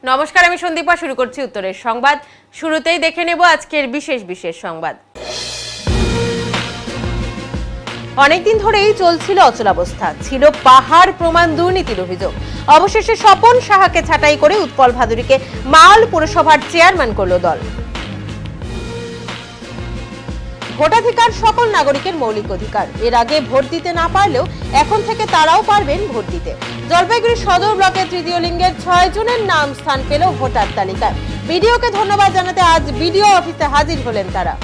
নমস্কার, আমি সন্দীপা। শুরু করছি উত্তরের সংবাদ। শুরুতেই দেখে নেব আজকের বিশেষ সংবাদ। অনেকদিন ধরেই চলছিল অচলাবস্থা, ছিল পাহাড় প্রমাণ দুর্নীতির অভিযোগ। অবশেষে স্বপন সাহাকে ছাঁটাই করে উৎপল ভাদুরীকে মাল পুরসভার চেয়ারম্যান করল দল। ভোটাধিকার সকল নাগরিকের মৌলিক অধিকার। এর আগে ভোট দিতে না পারলেও এখন থেকে তারাও পারবেন ভোট দিতে। জলপাইগুড়ি সদর ব্লকের তৃতীয় লিঙ্গের 6 জনের নাম স্থান পেল ভোটার তালিকায়। বিডিওকে ধন্যবাদ জানাতে আজ বিডিও অফিসে হাজির হলেন তারা।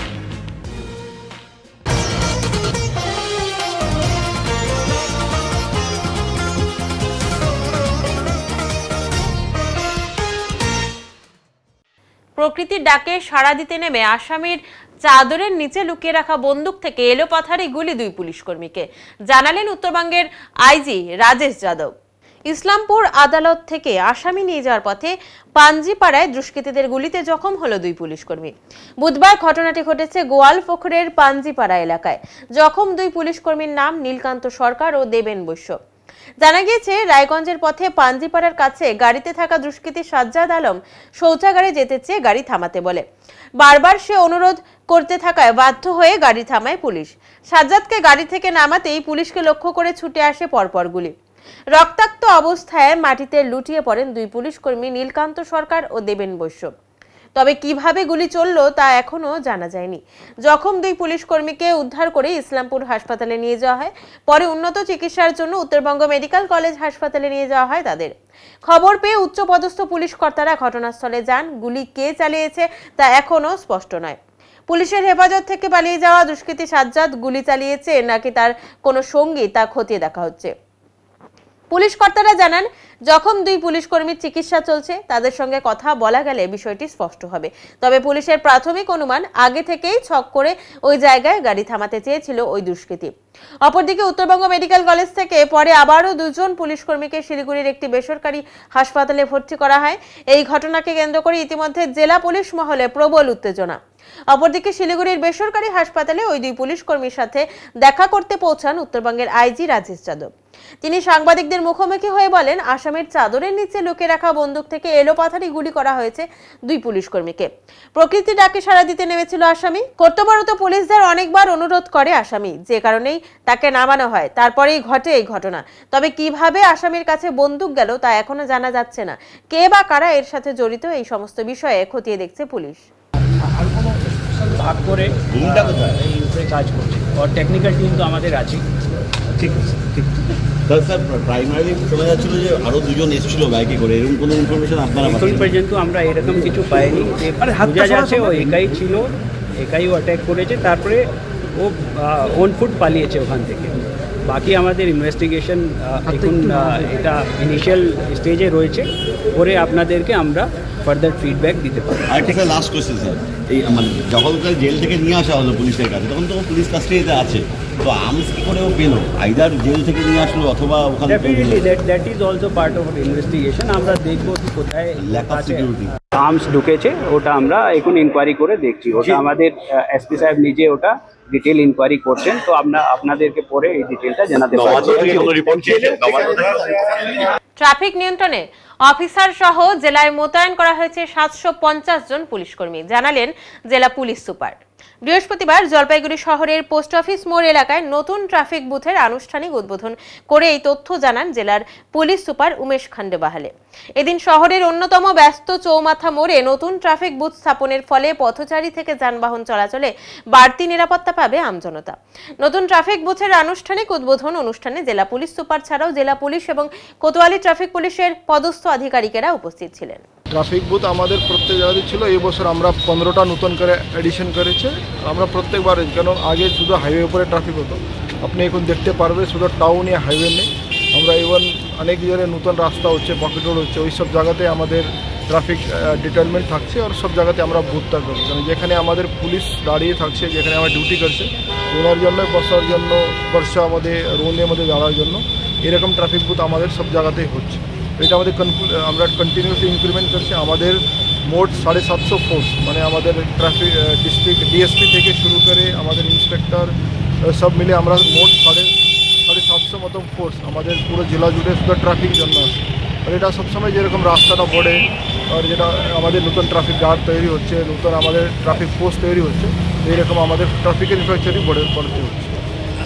প্রকৃতির ডাকে সাড়া দিতে নেমে আসামির চাদরের নিচে লুকিয়ে রাখা বন্দুক থেকে এলোপাথারি গুলি 2 পুলিশ কর্মীকে, জানালেন উত্তরবঙ্গের আইজি রাজেশ যাদব। ইসলামপুর আদালত থেকে আসামি নিয়ে যাওয়ার পথে পাঞ্জিপাড়ায় দুষ্কৃতীদের গুলিতে জখম হলো 2 পুলিশ কর্মী। বুধবার ঘটনাটি ঘটেছে গোয়ালপুকুরের পাঞ্জিপাড়া এলাকায়। জখম 2 পুলিশ কর্মীর নাম নীলকান্ত সরকার ও দেবেন বৈশ্য। জানা গিয়েছে, রায়গঞ্জের পথে পাঞ্জিপাড়ার কাছে গাড়িতে থাকা দুষ্কৃতী সাজ্জাদ আলম শৌচাগারে যেতে চেয়ে গাড়ি থামাতে বলে। বারবার সে অনুরোধ করতে থাকায় বাধ্য হয়ে গাড়ি থামায় পুলিশ। সাজ্জাদকে গাড়ি থেকে নামাতেই পুলিশকে লক্ষ্য করে ছুটে আসে পরপর গুলি। রক্তাক্ত অবস্থায় মাটিতে লুটিয়ে পড়েন 2 পুলিশ কর্মী নীলকান্ত সরকার ও দেবেন বৈশ্য। তবে কিভাবে গুলি চলল তা এখনো জানা যায়নি। জখম 2 পুলিশ কর্মীকে উদ্ধার করে ইসলামপুর হাসপাতালে নিয়ে যাওয়া হয়। পরে উন্নত চিকিৎসার জন্য উত্তরবঙ্গ মেডিকেল কলেজ হাসপাতালে নিয়ে যাওয়া হয় তাদের। খবর পেয়ে উচ্চপদস্থ পুলিশ কর্তারা ঘটনাস্থলে যান। গুলি কে চালিয়েছে তা এখনো স্পষ্ট নয়। পুলিশের হেফাজত থেকে পালিয়ে যাওয়া দুষ্কৃতী সাজ্জাদ গুলি চালিয়েছে নাকি তার কোনো সঙ্গী তা খতিয়ে দেখা হচ্ছে। পুলিশ কর্তারা জানান, জখম 2 পুলিশ কর্মীর চিকিৎসা চলছে। তাদের সঙ্গে কথা বলা গেলে বিষয়টি স্পষ্ট হবে। তবে পুলিশের প্রাথমিক অনুমান, আগে থেকেই ছক করে ওই জায়গায় গাড়ি থামাতে চেয়েছিল ওই দুষ্কৃতী। অপরদিকে উত্তরবঙ্গ মেডিকেল কলেজ থেকে পরে আবারও 2 জন পুলিশ কর্মীকে শিলিগুড়ির একটি বেসরকারি হাসপাতালে ভর্তি করা হয়। এই ঘটনাকে কেন্দ্র করে ইতিমধ্যে জেলা পুলিশ মহলে প্রবল উত্তেজনা। অপরদিকে শিলিগুড়ির বেসরকারি হাসপাতালে ওই 2 পুলিশ কর্মীর সাথে দেখা করতে পৌঁছান উত্তরবঙ্গের আইজি রাজেশ যাদব। তিনি সাংবাদিকদের মুখোমুখি হয়ে বলেন, আসামের চাদরের নিচে লুকিয়ে রাখা বন্দুক থেকে এলোপাথারি গুলি করা হয়েছে 2 পুলিশ কর্মীকে। প্রকৃতি ডাকে সাড়া দিতে নেমেছিল আসামি। কর্তব্যরত পুলিশদের অনেকবার অনুরোধ করে আসামি, যে কারণেই তাকে নামানো হয়। তারপরেই ঘটে এই ঘটনা। তবে কিভাবে আসামির কাছে বন্দুক গেল তা এখনো জানা যাচ্ছে না। কে বা কারা এর সাথে জড়িত, এই সমস্ত বিষয়ে খতিয়ে দেখছে পুলিশ। ভাগ করে এই উপরে কাজ করছে, আর টেকনিক্যাল টিম তো আমাদের আছে। ঠিক আছে, ঠিক। স্যার, প্রাইমারি শোনা যাচ্ছিল যে আরও 2 জন এসেছিল বাইকে করে, এরকম কোনো ইনফরমেশন আপনারা? এখন পর্যন্ত আমরা এরকম কিছু পাইনি। বোঝা যাচ্ছে ও একাই ছিল, একাই ও অ্যাটাক করেছে, তারপরে ও অন ফুট পালিয়েছে ওখান থেকে। বাকি আমাদের ইনভেস্টিগেশন এখন এটা ইনিশিয়াল স্টেজে রয়েছে, পরে আপনাদেরকে আমরা ফার্দার ফিডব্যাক দিতে পারি। আরেকটা স্যার, লাস্ট কোয়েশ্চেন স্যার, এই মানে যখন জেল থেকে নিয়ে আসা হলো পুলিশের কাছে, তখন তো পুলিশ কাস্টাডিতে আছে, তো আর্মস কি করে ও পেল? আইদার জেল থেকে নিয়ে আসলো অথবা ওখানে। Definitely that is also part of investigation. আমরা দেখবো কি কোথায় আর্মস ঢুকেছে, ওটা আমরা এখন ইনকোয়ারি করে দেখছি। ওটা আমাদের এসপি সাহেব নিজে ওটা ডিটেল ইনকোয়ারি করছেন, তো আমরা আপনাদেরকে পরে এই ডিটেলটা জানাতে পারবো। ট্রাফিক নিয়ন্ত্রণে অফিসার সহ জেলায় মোতায়েন করা হয়েছে 750 জন পুলিশ কর্মী, জানালেন জেলা পুলিশ সুপার। বৃহস্পতিবার জলপাইগুড়ি শহরের পোস্ট অফিস মোড় এলাকায় নতুন ট্রাফিক বুথের আনুষ্ঠানিক উদ্বোধন করে এই তথ্য জানান জেলার পুলিশ সুপার উমেশ খান্ডেবাহালে। এদিন শহরের অন্যতম ব্যস্ত চৌমাথা মোড়ে নতুন ট্রাফিক বুথ স্থাপনের ফলে পথচারী থেকে যানবাহন চলাচলে বাড়তি নিরাপত্তা পাবে আমজনতা। নতুন ট্রাফিক বুথের আনুষ্ঠানিক উদ্বোধন অনুষ্ঠানে জেলা পুলিশ সুপার ছাড়াও জেলা পুলিশ এবং কোতোয়ালি ট্রাফিক পুলিশের পদস্থ আধিকারিকেরা উপস্থিত ছিলেন। ট্রাফিক বুথ আমাদের প্রত্যেক জায়গাতে ছিল। এই বছর আমরা 15টা নতুন করে এডিশন করেছে। আমরা প্রত্যেকবার, কেন আগে শুধু হাইওয়ে উপরে ট্রাফিক হতো, আপনি এখন দেখতে পারবে শুধু টাউনে হাইওয়ে নেই। আমরা ইভেন অনেক জায়গায় নতুন রাস্তা হচ্ছে, পকেট রোড হচ্ছে, ওই সব জায়গাতে আমাদের ট্রাফিক ডিটেলমেন্ট থাকছে। আর সব জায়গাতে আমরা বুথটা করি, কারণ যেখানে আমাদের পুলিশ দাঁড়িয়ে থাকছে, যেখানে আমরা ডিউটি করছে, ওনার জন্য বসার জন্য, বর্ষা আমাদের রোনের মধ্যে দাঁড়ার জন্য এরকম ট্রাফিক বুথ আমাদের সব জায়গাতেই হচ্ছে। এটা আমাদের আমরা কন্টিনিউসলি ইনক্রিমেন্ট করছি। আমাদের মোট 750 ফোর্স, মানে আমাদের ট্রাফিক ডিস্ট্রিক্ট ডিএসপি থেকে শুরু করে আমাদের ইন্সপেক্টর সব মিলে আমরা মোট 750 মতো ফোর্স আমাদের পুরো জেলা জুড়ে শুধু ট্রাফিক জন্য আছে। আর এটা সবসময় যেরকম রাস্তাটা পড়ে আর যেটা আমাদের নতুন ট্রাফিক গার্ড তৈরি হচ্ছে, নতুন আমাদের ট্রাফিক পোস্ট তৈরি হচ্ছে, এইরকম আমাদের ট্রাফিকের ইনফ্রাস্ট্রাকচারই বাড়তে হচ্ছে।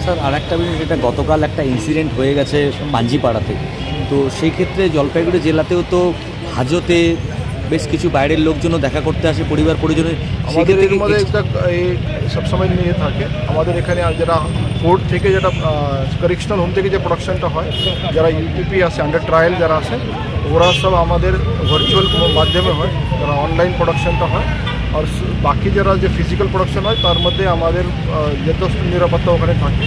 স্যার আর একটা বিষয়, যেটা গতকাল একটা ইনসিডেন্ট হয়ে গেছে পাঞ্জিপাড়াতে, তো সেই ক্ষেত্রে জলপাইগুড়ি জেলাতেও তো হাজতে বেশ কিছু বাইরের লোকজনও দেখা করতে আসে পরিবার পরিজনের, আমাদের এর মধ্যে এই সবসময় নিয়ে থাকে। আমাদের এখানে যারা কোর্ট থেকে যেটা কারেকশনাল হোম থেকে যে প্রোডাকশনটা হয়, যারা ইউটিপি আছে, আন্ডার ট্রায়াল যারা আছে, ওরা সব আমাদের ভার্চুয়াল মাধ্যমে হয়, যারা অনলাইন প্রোডাকশনটা হয়। আর বাকি যারা যে ফিজিক্যাল প্রোডাকশন হয় তার মধ্যে আমাদের যথেষ্ট নিরাপত্তা ওখানে থাকে।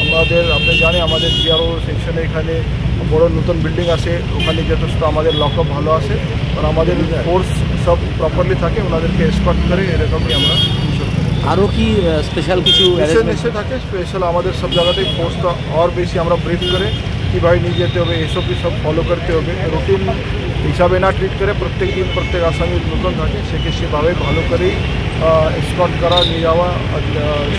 আমাদের আপনি জানেন আমাদের জিআরও সেকশনে এখানে বড় নতুন বিল্ডিং আছে, ওখানে যথেষ্ট আমাদের লকআপ ভালো আছে, আর আমাদের ফোর্স সব প্রপারলি থাকে, ওনাদেরকে এসকর্ট করে এরকমই আমরা। আরও কি স্পেশাল কিছু এসে থাকে স্পেশাল আমাদের সব জায়গাতেই ফোর্সটা আর বেশি আমরা ব্রিফ করে কীভাবে নিয়ে যেতে হবে, এসব সব ফলো করতে হবে। রুটিন হিসাবে না ট্রিট করে প্রত্যেক দিন প্রত্যেক আসামি নতুন থাকে, সেভাবে ভালো করেই এসকর্ট করা, নিয়ে যাওয়া,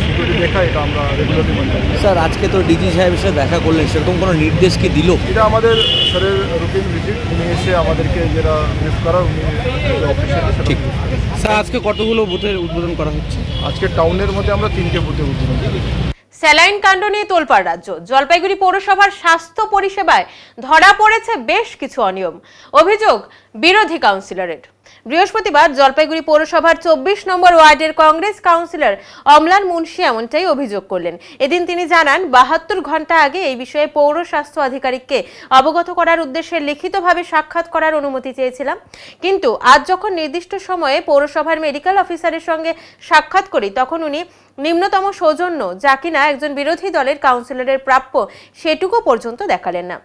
সিকিউরিটি দেখা, এটা আমরা রেগুলারলি মানতে। স্যার আজকে তো ডিজি সাহেবের সাথে দেখা করলেন, সেরকম কোনো নির্দেশ কি দিল? এটা আমাদের স্যারের রুটিন ভিজিট, উনি এসে আমাদেরকে যেটা ব্রিফ করার উনি অফিসিয়ালি। ঠিক স্যার আজকে কতগুলো বুথের উদ্বোধন করা হচ্ছে? আজকে টাউনের মধ্যে আমরা 3টে বুথে উদ্বোধন করি। স্যালাইন কাণ্ড নিয়ে তোলপাড় রাজ্য। জলপাইগুড়ি পৌরসভার স্বাস্থ্য পরিষেবায় ধরা পড়েছে বেশ কিছু অনিয়ম, অভিযোগ বিরোধী কাউন্সিলরের। বৃহস্পতিবার জলপাইগুড়ি পৌরসভার 24 নম্বর ওয়ার্ডের কংগ্রেস কাউন্সিলর অমলান মুন্সি এমনটাই অভিযোগ করলেন। এদিন তিনি জানান 72 ঘন্টা আগে এই বিষয়ে পৌর স্বাস্থ্য আধিকারিককে অবগত করার উদ্দেশ্যে লিখিতভাবে সাক্ষাৎ করার অনুমতি চেয়েছিলাম, কিন্তু আজ যখন নির্দিষ্ট সময়ে পৌরসভার মেডিকেল অফিসারের সঙ্গে সাক্ষাৎ করি তখন উনি নিম্নতম সৌজন্য, যা কিনা একজন বিরোধী দলের কাউন্সিলরের প্রাপ্য, সেটুকু পর্যন্ত দেখালেন না।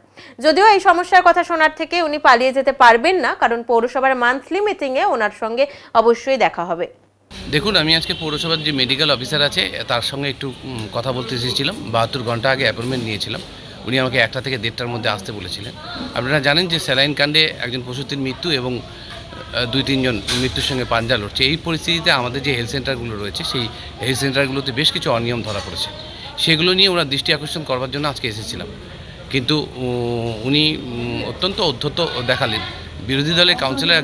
যদিও এই সমস্যার কথা শোনার থেকে উনি পালিয়ে যেতে পারবেন না, কারণ পৌরসভার মান্থলি মিটিংয়ে ওনার সঙ্গে অবশ্যই দেখা হবে। দেখুন, আমি আজকে পৌরসভার যে মেডিকেল অফিসার আছে তার সঙ্গে একটু কথা বলতে এসেছিলাম। 72 ঘন্টা আগে অ্যাপয়েন্টমেন্ট নিয়েছিলাম। উনি আমাকে 1টা থেকে 1:30টার মধ্যে আসতে বলেছিলেন। আপনারা জানেন যে স্যালাইন কাণ্ডে একজন প্রসূতির মৃত্যু এবং 2-3 জন মৃত্যুর সঙ্গে পাঞ্জা লড়ছে। এই পরিস্থিতিতে আমাদের যে হেলথ সেন্টারগুলো রয়েছে, সেই হেলথ সেন্টারগুলোতে বেশ কিছু অনিয়ম ধরা পড়েছে। সেগুলো নিয়ে ওরা দৃষ্টি আকর্ষণ করবার জন্য আজকে এসেছিলাম, কিন্তু উনি অত্যন্ত অধ্যত্ত দেখালেন। বিরোধী দলের কাউন্সিলর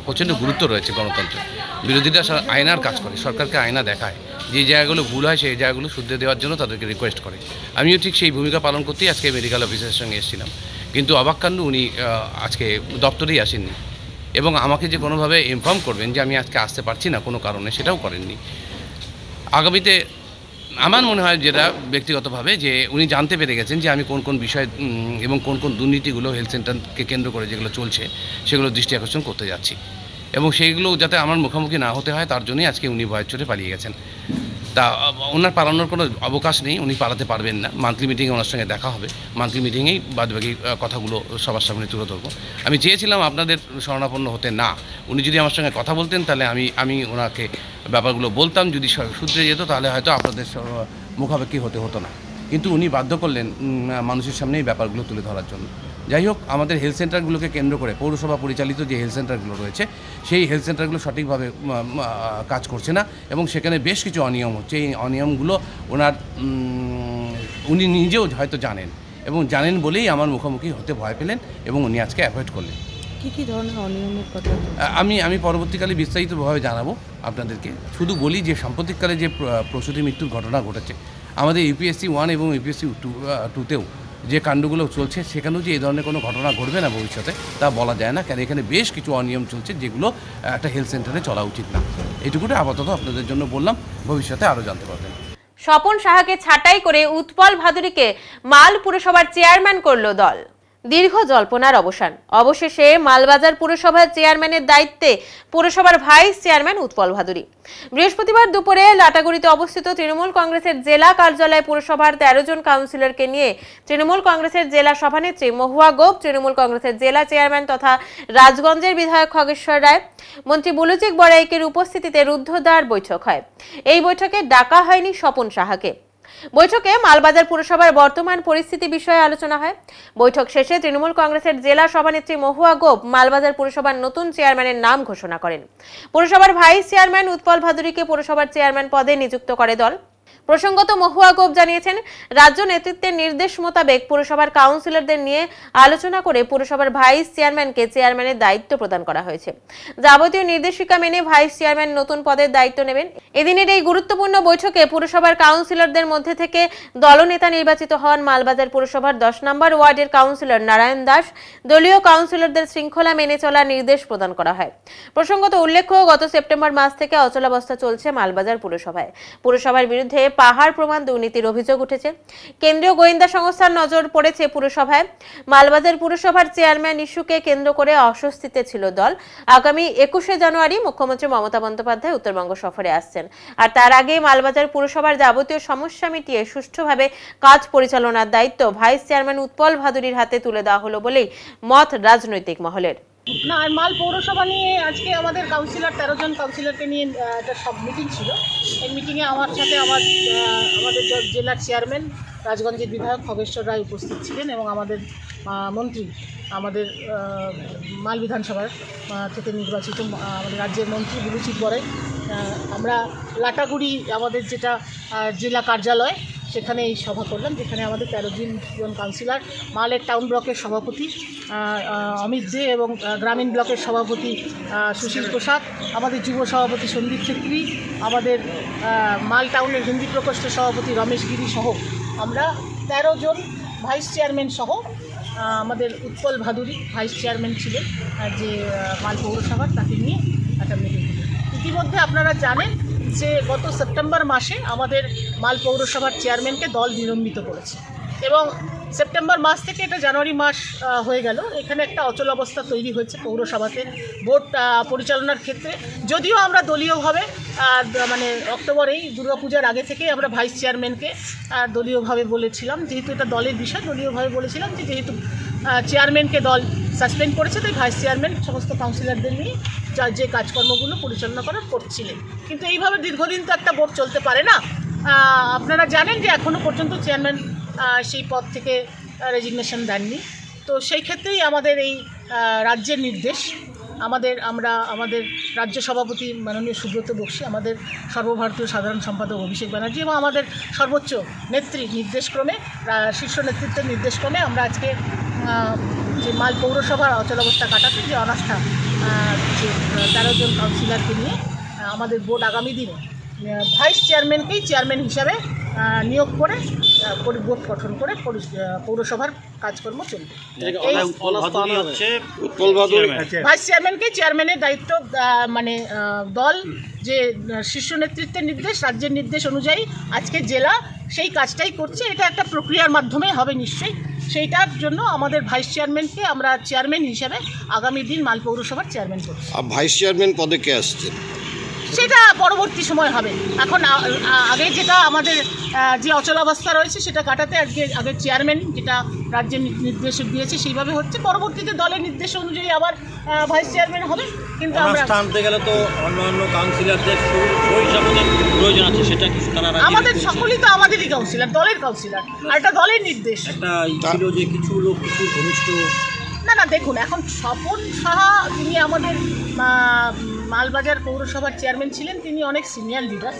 প্রচণ্ড গুরুত্ব রয়েছে গণতন্ত্রে। বিরোধীরা আয়নার কাজ করে, সরকারকে আয়না দেখায়, যে জায়গাগুলো ভুল হয় সেই জায়গাগুলো শুধরে দেওয়ার জন্য তাদেরকে রিকোয়েস্ট করে। আমিও ঠিক সেই ভূমিকা পালন করতেই আজকে মেডিকেল অফিসারের সঙ্গে এসেছিলাম, কিন্তু অবাক কাণ্ড, উনি আজকে দপ্তরেই আসেননি এবং আমাকে যে কোনোভাবে ইনফর্ম করবেন যে আমি আজকে আসতে পারছি না কোনো কারণে, সেটাও করেননি। আগামীতে আমার মনে হয় যেটা ব্যক্তিগতভাবে, যে উনি জানতে পেরে গেছেন যে আমি কোন কোন বিষয় এবং কোন কোন দুর্নীতিগুলো হেলথ সেন্টারকে কেন্দ্র করে যেগুলো চলছে সেগুলো দৃষ্টি আকর্ষণ করতে যাচ্ছি, এবং সেইগুলো যাতে আমার মুখোমুখি না হতে হয় তার জন্যই আজকে উনি ভয়ের চোটে পালিয়ে গেছেন। তা ওনার পালানোর কোনো অবকাশ নেই, উনি পালাতে পারবেন না। মান্থলি মিটিংয়ে ওনার সঙ্গে দেখা হবে, মান্থলি মিটিংয়েই বাদবাকি কথাগুলো সবার সামনে তুলে ধরবো। আমি চেয়েছিলাম আপনাদের শরণাপন্ন হতে না, উনি যদি আমার সঙ্গে কথা বলতেন তাহলে আমি ওনাকে ব্যাপারগুলো বলতাম, যদি শুধরে যেত তাহলে হয়তো আপনাদের মুখাপেক্ষি হতে হতো না, কিন্তু উনি বাধ্য করলেন মানুষের সামনে এই ব্যাপারগুলো তুলে ধরার জন্য। যাই হোক, আমাদের হেলথ সেন্টারগুলোকে কেন্দ্র করে পৌরসভা পরিচালিত যে হেলথ সেন্টারগুলো রয়েছে, সেই হেলথ সেন্টারগুলো সঠিকভাবে কাজ করছে না এবং সেখানে বেশ কিছু অনিয়ম হচ্ছে। এই অনিয়মগুলো উনি নিজেও হয়তো জানেন, এবং জানেন বলেই আমার মুখোমুখি হতে ভয় পেলেন এবং উনি আজকে অ্যাভয়েড করলেন। কী ধরনের অনিয়মের কথা? আমি পরবর্তীকালে বিস্তারিতভাবে জানাবো আপনাদেরকে। শুধু বলি যে সাম্প্রতিককালে যে প্রসূতি মৃত্যুর ঘটনা ঘটেছে, আমাদের ইউপিএসসি 1 এবং ইউপিএসসি 2তেও যে কাণ্ডগুলো চলছে, সেখানেও যে এই ধরনের কোনো ঘটনা ঘটবে না ভবিষ্যতে তা বলা যায় না, কারণ এখানে বেশ কিছু অনিয়ম চলছে যেগুলো একটা হেলথ সেন্টারে চলা উচিত না। এইটুকুটা আপাতত আপনাদের জন্য বললাম, ভবিষ্যতে আরও জানতে পারবেন। স্বপন সাহাকে ছাঁটাই করে উৎপল ভাদুরীকে মাল পুরসভার চেয়ারম্যান করল দল। দীর্ঘ জল্পনার অবসান, অবশেষে মালবাজার পুরসভার চেয়ারম্যানের দায়িত্বে পুরসভার ভাইস চেয়ারম্যান উৎপল ভাদুরী। বৃহস্পতিবার দুপুরে লাটাগুড়িতে অবস্থিত তৃণমূল কংগ্রেসের জেলা কার্যালয়ে পুরসভার 13 জন কাউন্সিলরকে নিয়ে তৃণমূল কংগ্রেসের জেলা সভানেত্রী মহুয়া গোপ, তৃণমূল কংগ্রেসের জেলা চেয়ারম্যান তথা রাজগঞ্জের বিধায়ক খগেশ্বর রায়, মন্ত্রী বুলুচিক বড়াইকের উপস্থিতিতে রুদ্ধদ্বার বৈঠক হয়। এই বৈঠকে ডাকা হয়নি স্বপন সাহাকে। বৈঠকে মালবাজার পুরসভার বর্তমান পরিস্থিতি বিষয়ে আলোচনা হয়। বৈঠক শেষে তৃণমূল কংগ্রেসের জেলা সভানেত্রী মহুয়া গোপ মালবাজার পুরসভার নতুন চেয়ারম্যানের নাম ঘোষণা করেন। পুরসভার ভাইস চেয়ারম্যান উৎপল ভাদুরীকে পুরসভার চেয়ারম্যান পদে নিযুক্ত করে দল। প্রসঙ্গত মহুয়া গোপ জানিয়েছেন, রাজ্য নেতৃত্বের নির্দেশ মোতাবেক পুরসভার কাউন্সিলরদের নিয়ে আলোচনা করে পুরসভার ভাইস চেয়ারম্যানকে চেয়ারম্যানের দায়িত্ব প্রদান করা হয়েছে। যাবতীয় নির্দেশিকা মেনে ভাইস চেয়ারম্যান নতুন পদের দায়িত্ব নেবেন। এদিনের এই গুরুত্বপূর্ণ বৈঠকে পুরসভার কাউন্সিলরদের মধ্যে থেকে দলনেতা নির্বাচিত হন মালবাজার পুরসভার 10 নম্বর ওয়ার্ডের কাউন্সিলর নারায়ণ দাস। দলীয় কাউন্সিলরদের শৃঙ্খলা মেনে চলার নির্দেশ প্রদান করা হয়। প্রসঙ্গত উল্লেখ্য, গত সেপ্টেম্বর মাস থেকে অচলাবস্থা চলছে মালবাজার পুরসভায়। পুরসভার বিরুদ্ধে পাহাড় প্রমাণ দুর্নীতির অভিযোগ উঠেছে। কেন্দ্রীয় গোয়েন্দা সংস্থার নজর পড়েছে পুরসভায়। মালবাজার পুরসভার চেয়ারম্যান ইস্যুকে কেন্দ্র করে অস্বস্তিতে ছিল দল। আগামী 21শে জানুয়ারি মুখ্যমন্ত্রী মমতা বন্দ্যোপাধ্যায় উত্তরবঙ্গ সফরে আসছেন, আর তার আগে মালবাজার পুরসভার যাবতীয় সমস্যা মিটিয়ে সুষ্ঠুভাবে কাজ পরিচালনার দায়িত্ব ভাইস চেয়ারম্যান উৎপল ভাদুরীর হাতে তুলে দেওয়া হলো বলেই মত রাজনৈতিক মহলের। না, মাল পৌরসভা নিয়ে আজকে আমাদের কাউন্সিলর 13 জন কাউন্সিলরকে নিয়ে একটা সব মিটিং ছিল। এই মিটিংয়ে আমার সাথে আমাদের জেলার চেয়ারম্যান রাজগঞ্জের বিধায়ক খগেশ্বর রায় উপস্থিত ছিলেন এবং আমাদের মন্ত্রী, আমাদের মাল বিধানসভার থেকে নির্বাচিত আমাদের রাজ্যের মন্ত্রী বুলুচিত বরাই। আমরা লাটাগুড়ি আমাদের যেটা জেলা কার্যালয় সেখানে এই সভা করলাম, যেখানে আমাদের 13 জন কাউন্সিলর, মালের টাউন ব্লকের সভাপতি অমিত দে এবং গ্রামীণ ব্লকের সভাপতি সুশীল প্রসাদ, আমাদের যুব সভাপতি সন্দীপ ছেত্রী, আমাদের মাল টাউনের হিন্দি প্রকোষ্ঠের সভাপতি রমেশ গিরি সহ আমরা 13 জন ভাইস চেয়ারম্যান সহ আমাদের উৎপল ভাদুরী ভাইস চেয়ারম্যান ছিলেন যে মাল পৌরসভার, তাকে নিয়ে একটা মিটিং। ইতিমধ্যে আপনারা জানেন যে গত সেপ্টেম্বর মাসে আমাদের মাল পৌরসভার চেয়ারম্যানকে দল নিলম্বিত করেছে এবং সেপ্টেম্বর মাস থেকে এটা জানুয়ারি মাস হয়ে গেল। এখানে একটা অচল অবস্থা তৈরি হয়েছে পৌরসভাতে ভোট পরিচালনার ক্ষেত্রে। যদিও আমরা দলীয়ভাবে মানে অক্টোবরেই দুর্গাপূজার আগে থেকেই আমরা ভাইস চেয়ারম্যানকে দলীয়ভাবে বলেছিলাম, যেহেতু এটা দলের বিষয়, দলীয়ভাবে বলেছিলাম যে যেহেতু চেয়ারম্যানকে দল সাসপেন্ড করেছে তাই ভাইস চেয়ারম্যান সমস্ত কাউন্সিলরদের নিয়ে যে কাজকর্মগুলো পরিচালনা করছিলেন। কিন্তু এইভাবে দীর্ঘদিন তো একটা ভোট চলতে পারে না। আপনারা জানেন যে এখনও পর্যন্ত চেয়ারম্যান সেই পদ থেকে রেজিগনেশন দেননি। তো সেই ক্ষেত্রেই আমাদের এই রাজ্যের নির্দেশ, আমাদের রাজ্য সভাপতি মাননীয় সুব্রত বক্সী, আমাদের সর্বভারতীয় সাধারণ সম্পাদক অভিষেক ব্যানার্জি এবং আমাদের সর্বোচ্চ নেত্রীর নির্দেশক্রমে, শীর্ষ নেতৃত্বের নির্দেশক্রমে আমরা আজকে যে মাল পৌরসভার অচলাবস্থা কাটাতে যে অনাস্থা যে 13 জন কাউন্সিলরকে নিয়ে আমাদের বোর্ড আগামী দিনে ভাইস চেয়ারম্যানকেই চেয়ারম্যান হিসাবে নিয়োগ করে বোর্ড গঠন করে পৌরসভার কাজকর্ম চলবে। ভাইস চেয়ারম্যানকেই চেয়ারম্যানের দায়িত্ব, মানে দল যে শীর্ষ নেতৃত্বের নির্দেশ, রাজ্যের নির্দেশ অনুযায়ী আজকে জেলা সেই কাজটাই করছে। এটা একটা প্রক্রিয়ার মাধ্যমে হবে নিশ্চয়ই। সেইটার জন্য আমাদের ভাইস চেয়ারম্যানকে আমরা চেয়ারম্যান হিসেবে আগামী দিন মাল পৌরসভার চেয়ারম্যান করছি। ভাইস চেয়ারম্যান পদে কে আসছে সেটা পরবর্তী সময় হবে। এখন আগে যেটা আমাদের যে অচলাবস্থা রয়েছে সেটা কাটাতে আগে চেয়ারম্যান যেটা রাজ্যের নির্দেশ দিয়েছে সেইভাবে হচ্ছে। পরবর্তীতে দলের নির্দেশ অনুযায়ী আবার ভাইস চেয়ারম্যান হবে। কিন্তু আমরা আনতে গেলে তো অন্যান্য কাউন্সিলরদের প্রয়োজন আছে, সেটা কি তারা আমাদের সকলেই তো আমাদেরই কাউন্সিলর, দলের কাউন্সিলর, আর এটা দলের নির্দেশ। একটা ছিল যে কিছু লোক কিছু ঘনিষ্ঠ না দেখুন, এখন স্বপন সাহা তিনি আমাদের মালবাজার পৌরসভার চেয়ারম্যান ছিলেন, তিনি অনেক সিনিয়র লিডার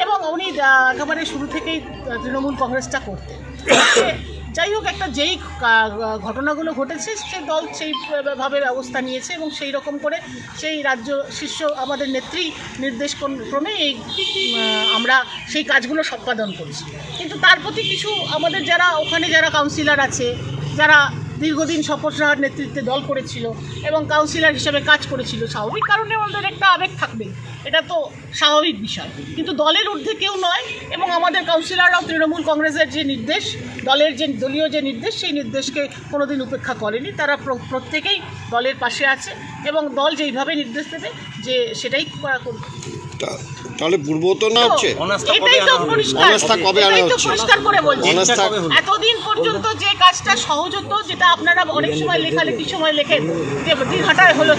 এবং উনি একেবারে শুরু থেকেই তৃণমূল কংগ্রেসটা করতেন। যাই হোক, একটা যেই ঘটনাগুলো ঘটেছে সে দল সেইভাবে ব্যবস্থা নিয়েছে এবং সেই রকম করে সেই রাজ্য শীর্ষ আমাদের নেত্রী নির্দেশ ক্রমে এই আমরা সেই কাজগুলো সম্পাদন করেছি। কিন্তু তার প্রতি কিছু আমাদের ওখানে যারা কাউন্সিলর আছে, যারা দীর্ঘদিন শপথ সাহার নেতৃত্বে দল করেছিল এবং কাউন্সিলর হিসেবে কাজ করেছিল, স্বাভাবিক কারণে ওদের একটা আবেগ থাকবে, এটা তো স্বাভাবিক বিষয়। কিন্তু দলের ঊর্ধ্বে কেউ নয় এবং আমাদের কাউন্সিলররাও তৃণমূল কংগ্রেসের যে নির্দেশ, দলীয় যে নির্দেশ, সেই নির্দেশকে কোনোদিন উপেক্ষা করেনি। তারা প্রত্যেকেই দলের পাশে আছে এবং দল যেইভাবে নির্দেশ দেবে যে সেটাই করা করবে। তাহলে পূর্বত না হচ্ছে এটাই তো পরিষ্কার করে বলছি। এতদিন পর্যন্ত যে কাজটা সহজ হতো, যেটা আপনারা অনেক সময় লেখালেখি সময় লেখেন যে দিনহাটায় হলো,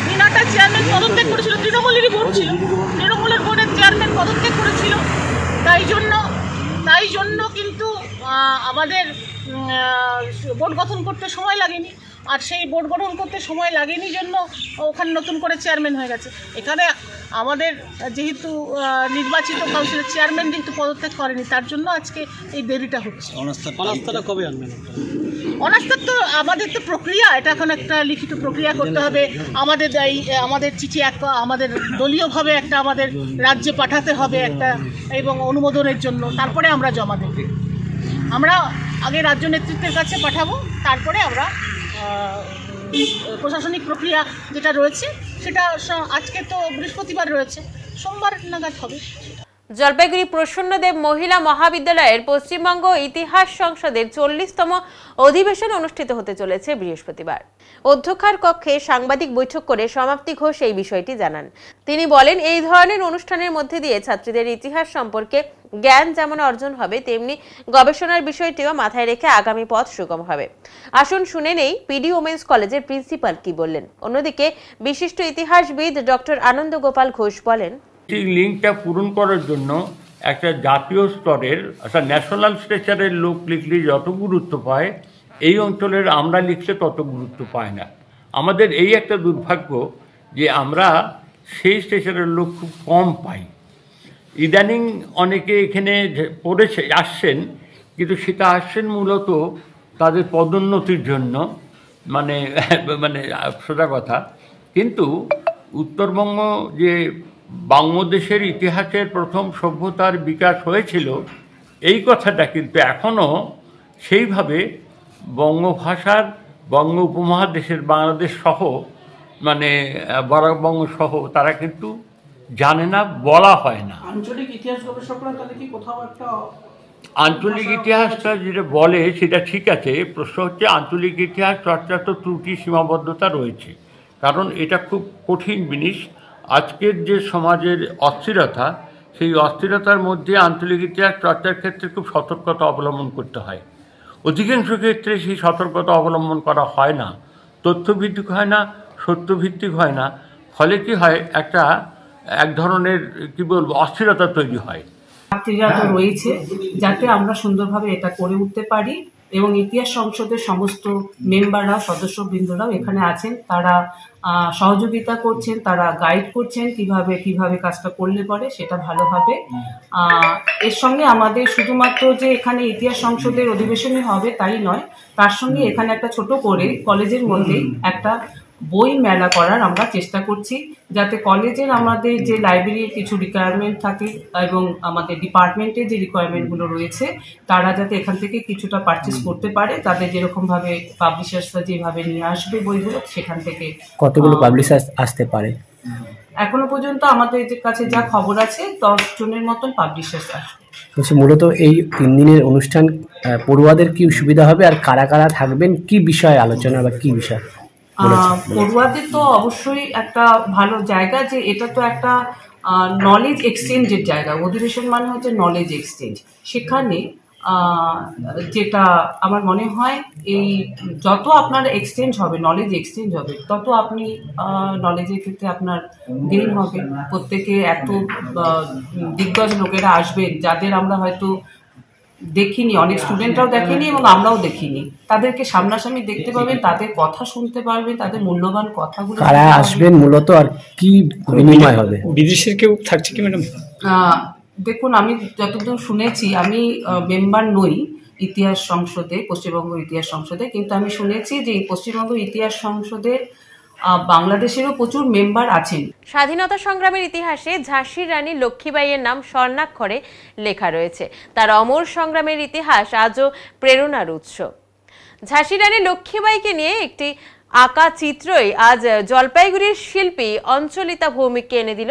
দিনহাটার চেয়ারম্যান পদত্যাগ করেছিল, তৃণমূলেরই বোর্ড ছিল, তৃণমূলের বোর্ডের চেয়ারম্যান পদত্যাগ করেছিল। তাই জন্য কিন্তু আমাদের বোর্ড গঠন করতে সময় লাগেনি, আর সেই বোর্ড গঠন করতে সময় লাগেনি জন্য ওখানে নতুন করে চেয়ারম্যান হয়ে গেছে। এখানে আমাদের যেহেতু নির্বাচিত কাউন্সিলের চেয়ারম্যান যেহেতু পদত্যাগ করেনি, তার জন্য আজকে এই দেরিটা হচ্ছে। অনাস্থাটা কবে আনবেন? অনাস্থার তো আমাদের তো প্রক্রিয়া, এটা এখন একটা লিখিত প্রক্রিয়া করতে হবে। আমাদের চিঠি আমাদের দলীয়ভাবে একটা আমাদের রাজ্যে পাঠাতে হবে একটা, এবং অনুমোদনের জন্য, তারপরে আমরা জমা দেব। আমরা আগে রাজ্য নেতৃত্বের কাছে পাঠাবো, তারপরে আমরা প্রশাসনিক প্রক্রিয়া যেটা রয়েছে সেটা আজকে তো বৃহস্পতিবার রয়েছে, সোমবার নাগাদ হবে। জলপাইগুড়ি প্রসন্নদেব মহিলা মহাবিদ্যালয়ের পশ্চিমবঙ্গ ইতিহাস সংসদের 40তম অধিবেশন অনুষ্ঠিত হতে চলেছে বৃহস্পতিবার। অধ্যক্ষার কক্ষে সাংবাদিক বৈঠক করে সমাপ্তি ঘোষ এই বিষয়টি জানান। তিনি বলেন, এই ধরনের অনুষ্ঠানের মধ্যে দিয়ে ছাত্রীদের ইতিহাস সম্পর্কে জ্ঞান যেমন অর্জন হবে, তেমনি গবেষণার বিষয়টিও মাথায় রেখে আগামী পথ সুগম হবে। আসুন শুনে নেই পিডি ওমেন্স কলেজের প্রিন্সিপাল কি বললেন। অন্যদিকে বিশিষ্ট ইতিহাসবিদ ডক্টর আনন্দ গোপাল ঘোষ বলেন, এই লিঙ্কটা পূরণ করার জন্য একটা জাতীয় স্তরের একটা ন্যাশনাল স্ট্রেচারের লোক লিখলে যত গুরুত্ব পায়, এই অঞ্চলের আমরা লিখলে তত গুরুত্ব পায় না। আমাদের এই একটা দুর্ভাগ্য যে আমরা সেই স্ট্রেচারের লোক খুব কম পাই। ইদানিং অনেকে এখানে পড়েছে আসছেন, কিন্তু সেটা আসছেন মূলত তাদের পদোন্নতির জন্য, মানে সোজা কথা। কিন্তু উত্তরবঙ্গ যে বাংলাদেশের ইতিহাসের প্রথম সভ্যতার বিকাশ হয়েছিল, এই কথাটা কিন্তু এখনও সেইভাবে বঙ্গভাষার বঙ্গ উপমহাদেশের বাংলাদেশ সহ বঙ্গ সহ তারা কিন্তু জানে না, বলা হয় না। আঞ্চলিক ইতিহাস গবেষকরা তাহলে কি কোথাও একটা আঞ্চলিক ইতিহাসটা যেটা বলে সেটা ঠিক আছে, প্রশ্ন হচ্ছে আঞ্চলিক ইতিহাস চর্চার তো ত্রুটি সীমাবদ্ধতা রয়েছে, কারণ এটা খুব কঠিন জিনিস। আজকের যে সমাজের অস্থিরতা, সেই অস্থিরতার মধ্যে আঞ্চলিক ইতিহাস চর্চার ক্ষেত্রে খুব সতর্কতা অবলম্বন করতে হয়। অধিকাংশ ক্ষেত্রে সেই সতর্কতা অবলম্বন করা হয় না, তথ্যভিত্তিক হয় না, সত্যভিত্তিক হয় না। ফলে কি হয়, এক ধরনের অস্থিরতা তৈরি হয়। ছাত্রীরা তো রয়েছে, যাতে আমরা সুন্দরভাবে এটা করে উঠতে পারি, এবং ইতিহাস সংসদের সমস্ত মেম্বাররা, সদস্যবৃন্দরাও এখানে আছেন, তারা সহযোগিতা করছেন, তারা গাইড করছেন কিভাবে কাজটা করলে পরে সেটা ভালো হবে। এর সঙ্গে আমাদের শুধুমাত্র যে এখানে ইতিহাস সংসদের অধিবেশনই হবে তাই নয়, তার সঙ্গে এখানে একটা ছোট করে কলেজের মধ্যে একটা বই মেলা করার আমরা চেষ্টা করছি, যাতে কলেজের আমাদের যে লাইব্রেরির কিছু রিকোয়ারমেন্ট থাকে এবং আমাদের ডিপার্টমেন্টের যে রিকোয়ারমেন্টগুলো রয়েছে, তারা যাতে এখান থেকে কিছুটা পারচেস করতে পারে। তাদের যেরকমভাবে পাবলিশার্সরা যেভাবে নিয়ে আসবে বইগুলো, সেখান থেকে কতগুলো পাবলিশার্স আসতে পারে? এখনো পর্যন্ত আমাদের কাছে যা খবর আছে 10 জনের মতন পাবলিশার্স আসবে। মূলত এই 3 দিনের অনুষ্ঠান পড়ুয়াদের কি সুবিধা হবে, আর কারা কারা থাকবেন, কি বিষয়ে আলোচনা বা কি বিষয়? পড়ুয়াদের তো অবশ্যই একটা ভালো জায়গা, যে এটা তো একটা নলেজ এক্সচেঞ্জের জায়গা। অধিবেশন মানে হচ্ছে নলেজ এক্সচেঞ্জ। সেখানে যেটা আমার মনে হয়, এই যত আপনার এক্সচেঞ্জ হবে, নলেজ এক্সচেঞ্জ হবে, তত আপনি নলেজের ক্ষেত্রে আপনার গেইন হবে। প্রত্যেকে এত দিগ্গজ লোকেরা আসবেন, যাদের আমরা হয়তো দেখিনি, অনেক স্টুডেন্টরাও দেখেনি এবং আমরাও দেখিনি। তাদেরকে সামনাসামনি দেখতে পাবেন, তাদের কথা শুনতে পারবেন, তাদের মূল্যবান কথাগুলো। কারা আসবেন মূলত, আর কি বিনিময় হবে? বিদেশের কেউ থাকছে কি ম্যাডাম? দেখুন, আমি যতদূর শুনেছি, আমি মেম্বার নই ইতিহাস সংসদে, পশ্চিমবঙ্গ ইতিহাস সংসদে, কিন্তু আমি শুনেছি যে এই পশ্চিমবঙ্গ ইতিহাস সংসদে বাংলাদেশেরও প্রচুর মেম্বার আছেন। স্বাধীনতা সংগ্রামের ইতিহাসে ঝাঁসির রানী লক্ষ্মীবাইয়ের নাম স্বর্ণাক্ষরে লেখা রয়েছে। তার অমর সংগ্রামের ইতিহাস আজও প্রেরণার উৎস। ঝাঁসির রানী লক্ষ্মীবাইকে নিয়ে একটি আঁকা চিত্রই আজ জলপাইগুড়ির শিল্পী অঞ্চলিতা ভৌমিককে এনে দিল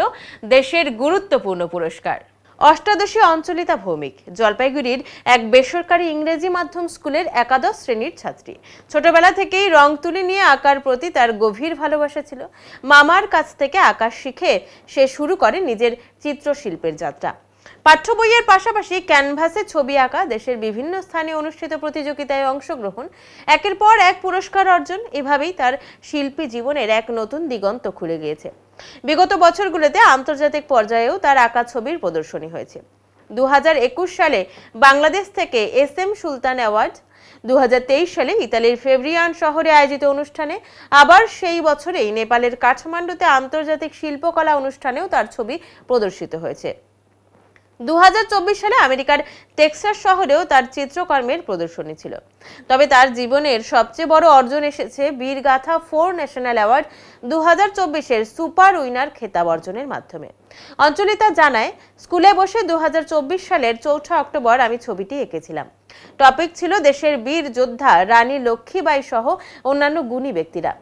দেশের গুরুত্বপূর্ণ পুরস্কার। অষ্টাদশী অঞ্চলিতা ভৌমিক জলপাইগুড়ির এক বেসরকারি ইংরেজি মাধ্যম স্কুলের একাদশ শ্রেণীর ছাত্রী। ছোটবেলা থেকেই রং তুলি নিয়ে আঁকার প্রতি তার গভীর ভালোবাসা ছিল। মামার কাছ থেকে আঁকা শিখে সে শুরু করে নিজের চিত্রশিল্পের যাত্রা। পাঠ্য বইয়ের পাশাপাশি ক্যানভাসে ছবি আঁকা, দেশের বিভিন্ন স্থানে অনুষ্ঠিত প্রতিযোগিতায় অংশগ্রহণ, একের পর এক পুরস্কার অর্জন, এভাবেই তার শিল্পী জীবনের এক নতুন দিগন্ত খুলে গিয়েছে। বিগত বছরগুলোতে আন্তর্জাতিক পর্যায়েও তার আঁকা ছবির প্রদর্শনী হয়েছে। 2021 সালে বাংলাদেশ থেকে SM সুলতান অ্যাওয়ার্ড, 2023 সালে ইতালির ফেব্রিয়ান শহরে আয়োজিত অনুষ্ঠানে, আবার সেই বছরেই নেপালের কাঠমান্ডুতে আন্তর্জাতিক শিল্পকলা অনুষ্ঠানেও তার ছবি প্রদর্শিত হয়েছে। 2024 সালে আমেরিকার টেক্সাস শহরেও তার চিত্রকর্মের প্রদর্শনী ছিল। তবে তার জীবনের সবচেয়ে বড় অর্জন এসেছে বীরগাথা 4 ন্যাশনাল অ্যাওয়ার্ড 2024-এর সুপার উইনার খেতাব অর্জনের মাধ্যমে। অঞ্চলিতা জানায়, স্কুলে বসে 2024 সালের 4 অক্টোবর আমি ছবিটি এঁকেছিলাম। টপিক ছিল দেশের বীর যোদ্ধা রানী লক্ষ্মীবাই সহ অন্যান্য গুণী ব্যক্তিরা।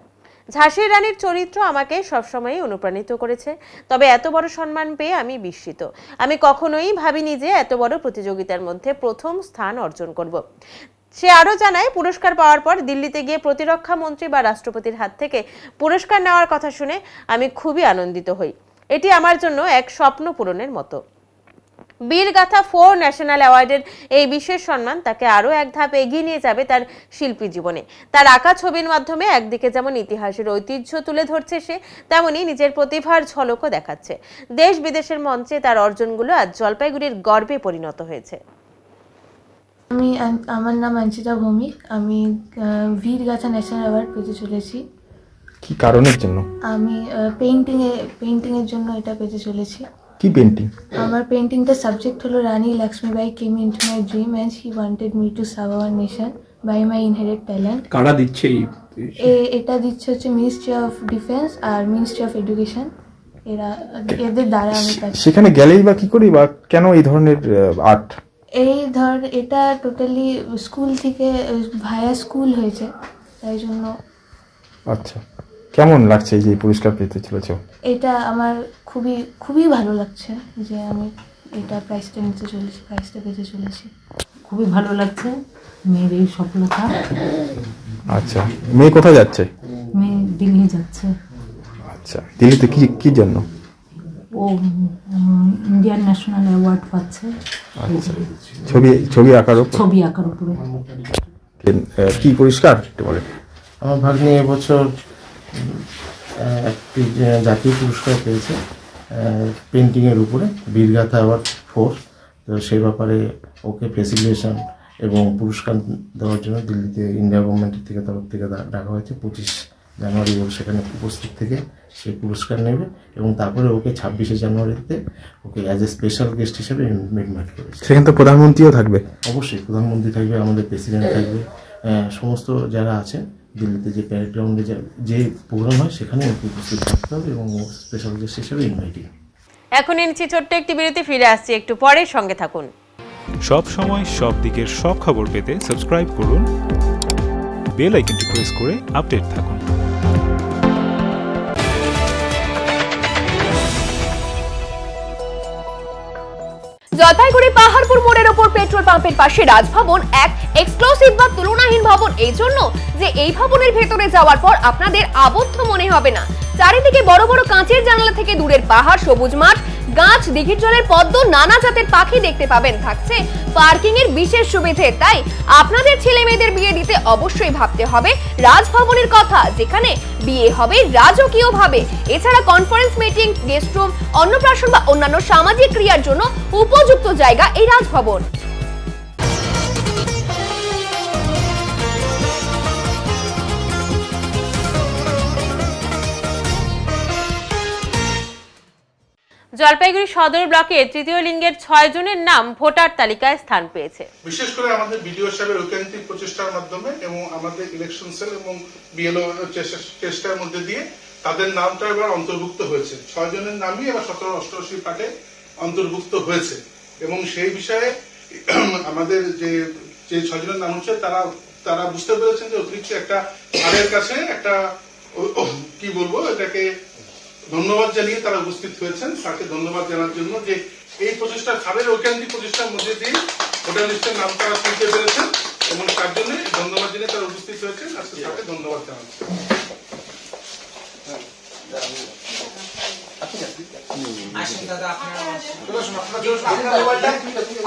ঝাঁসির রানীর চরিত্র আমাকে সবসময়ই অনুপ্রাণিত করেছে। তবে এত বড় সম্মান পেয়ে আমি বিস্মিত। আমি কখনোই ভাবিনি যে এত বড় প্রতিযোগিতার মধ্যে প্রথম স্থান অর্জন করব। সে আরও জানায়, পুরস্কার পাওয়ার পর দিল্লিতে গিয়ে প্রতিরক্ষা মন্ত্রী বা রাষ্ট্রপতির হাত থেকে পুরস্কার নেওয়ার কথা শুনে আমি খুবই আনন্দিত হই। এটি আমার জন্য এক স্বপ্ন পূরণের মতো। বীরগাথা 4 ন্যাশনাল অ্যাওয়ার্ডের এই বিশেষ সম্মান তাকে আরও এক ধাপ এগিয়ে নিয়ে যাবে তার শিল্পী জীবনে। তার আঁকা ছবির মাধ্যমে একদিকে যেমন ইতিহাসের ঐতিহ্য তুলে ধরছে সে, তেমনি নিজের প্রতিভার ঝলকও দেখাচ্ছে। দেশ বিদেশের মঞ্চে তার অর্জনগুলো আজ জলপাইগুড়ির গর্বে পরিণত হয়েছে। আমার নাম অঞ্চিতা ভৌমিক। আমি বীরগাথা ন্যাশনাল অ্যাওয়ার্ড পেতে চলেছি। কি কারণের জন্য? আমি পেইন্টিংয়ের জন্য এটা পেতে চলেছি। কি পেইন্টিং? আমার পেইন্টিংটার সাবজেক্ট হলো Rani Lakshmibai came into my dream and she wanted me to serve our nation by my inherit talent. কারা দিচ্ছে এটা দিচ্ছে হচ্ছে মিনিস্ট্রি অফ ডিফেন্স আর মিনিস্ট্রি অফ এডুকেশন। এদের দ্বারা আমি সেখানে গেলেই বা কি করি বা কেন এই ধরনের আর্ট? এটা টোটালি স্কুল থেকে ভায়া স্কুল হয়েছে, তাই জন্য। আচ্ছা, কেমন লাগছে এই যে পুরস্কার পেতে চলেছ? এটা আমার খুবই খুবই ভালো লাগছে যে আমি এটা প্রাইজটা পেতে চলেছি। খুবই ভালো লাগছে মেয়ের এই সফলতা। আচ্ছা, মেয়ে কোথায় যাচ্ছে? মেয়ে দিল্লি যাচ্ছে। আচ্ছা, দিল্লিতে কি জন্য? ও ইন্ডিয়ান ন্যাশনাল অ্যাওয়ার্ড পাচ্ছে। আচ্ছা, ছবি আঁকার উপরে। কি পুরস্কার একটু বলে? আমার ভাগ্নি এবছর একটি জাতীয় পুরস্কার পেয়েছে পেন্টিংয়ের উপরে, বীরগাথা অ্যাওয়ার্ড 4। তো সেই ব্যাপারে ওকে ফেসিলিটেশন এবং পুরস্কার দেওয়ার জন্য দিল্লিতে ইন্ডিয়া গভর্নমেন্টের তরফ থেকে ডাকা হয়েছে। 25 জানুয়ারি ও সেখানে উপস্থিত থেকে সেই পুরস্কার নেবে এবং তারপরে ওকে 26শে জানুয়ারিতে okay as a special guest হিসেবে ইনভাইট করেছে। সেখানে তো প্রধানমন্ত্রীও থাকবে? অবশ্যই প্রধানমন্ত্রী থাকবে, আমাদের প্রেসিডেন্ট থাকবে, সমস্ত যারা আছেন দিল্লিতে যে প্যারেড গ্রাউন্ডে যে প্রোগ্রাম হয় সেখানে উপস্থিত থাকতে হবে এবং স্পেশাল গেস্ট হিসেবে ইনভাইটিং। এখন নিচ্ছি ছোট্ট একটি বিরতি, ফিরে আসছি একটু পরে, সঙ্গে থাকুন। সব সময় সব দিকের সব খবর পেতে সাবস্ক্রাইব করুন, বেল আইকনটি প্রেস করে আপডেট থাকুন। জলপাইগুড়ি পাহাড়পুর মোড়ের ওপর পেট্রোল পাম্পের পাশে রাজভবন এক এক্সক্লুসিভ বা তুলনাহীন ভবন, এই জন্য যে এই ভবনের ভেতরে যাওয়ার পর আপনাদের আবদ্ধ মনে হবে না। চারিদিকে বড় বড় কাঁচের জানালা থেকে দূরের পাহাড়, সবুজ মাঠ, গাছ, দিঘির জলের পদ্ম, নানা জাতের পাখি দেখতে পাবেন। থাকছে পার্কিং এর বিশেষ সুবিধে। তাই আপনাদের ছেলে মেয়েদের বিয়ে দিতে অবশ্যই ভাবতে হবে রাজভবনের কথা, যেখানে বিয়ে হবে রাজকীয় ভাবে। এছাড়া কনফারেন্স, মিটিং, গেস্ট রুম, অন্নপ্রাশন বা অন্যান্য সামাজিক ক্রিয়ার জন্য উপযুক্ত জায়গা এই রাজভবন। জলপাইগুড়ি সদর ব্লকে তৃতীয় লিঙ্গের 6 জনের নাম ভোটার তালিকায় স্থান পেয়েছে। বিশেষ করে আমাদের বিডিও সাহেবের ঐকান্তিক প্রচেষ্টার মাধ্যমে এবং আমাদের ইলেকশন সেল এবং বিএলও চেষ্টার মধ্যে দিয়ে তাদের নামটা এবার অন্তর্ভুক্ত হয়েছে। 6 জনের নামই এবার 1788 পাটে অন্তর্ভুক্ত হয়েছে এবং সেই বিষয়ে আমাদের যে 6 জনের নাম হচ্ছে তারা বুঝতে পেরেছেন যে অতিরিক্ত একটা তাদের কাছে একটা কি বলবো এটাকে ধন্যবাদ জানিয়ে তারা উপস্থিত হয়েছেন। তাকে ধন্যবাদ জানার জন্য যে এই প্রচেষ্টা ছাড়ের ঐকান্তিক প্রচেষ্টার মধ্যে দিয়ে ভোটার লিস্টের নাম তারা তুলতে পেরেছেন এবং তার জন্য ধন্যবাদ জানিয়ে তারা উপস্থিত হয়েছেন। আজকে তাকে ধন্যবাদ জানাচ্ছি।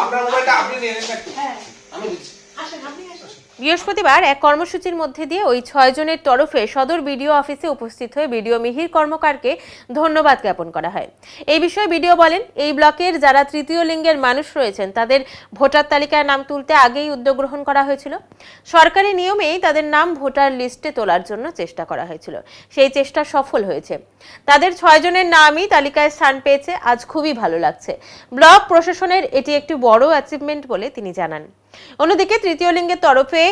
আপনার মোবাইলটা আপনি নিয়ে নেন। আমি দিচ্ছি। বৃহস্পতিবার এক কর্মসূচির মধ্যে দিয়ে ওই 6 জনের তরফে সদর বিডিও অফিসে উপস্থিত হয়ে বিডিও মিহির কর্মকারকে ধন্যবাদ জ্ঞাপন করা হয়। এই বিষয়ে বিডিও বলেন, এই ব্লকের যারা তৃতীয় লিঙ্গের মানুষ রয়েছেন তাদের ভোটার তালিকায় নাম তুলতে আগেই উদ্যোগ গ্রহণ করা হয়েছিল। সরকারি নিয়মেই তাদের নাম ভোটার লিস্টে তোলার জন্য চেষ্টা করা হয়েছিল। সেই চেষ্টা সফল হয়েছে। তাদের 6 জনের নামই তালিকায় স্থান পেয়েছে। আজ খুবই ভালো লাগছে। ব্লক প্রশাসনের এটি একটি বড় অ্যাচিভমেন্ট বলে তিনি জানান। অন্যদিকে তৃতীয় লিঙ্গের তরফে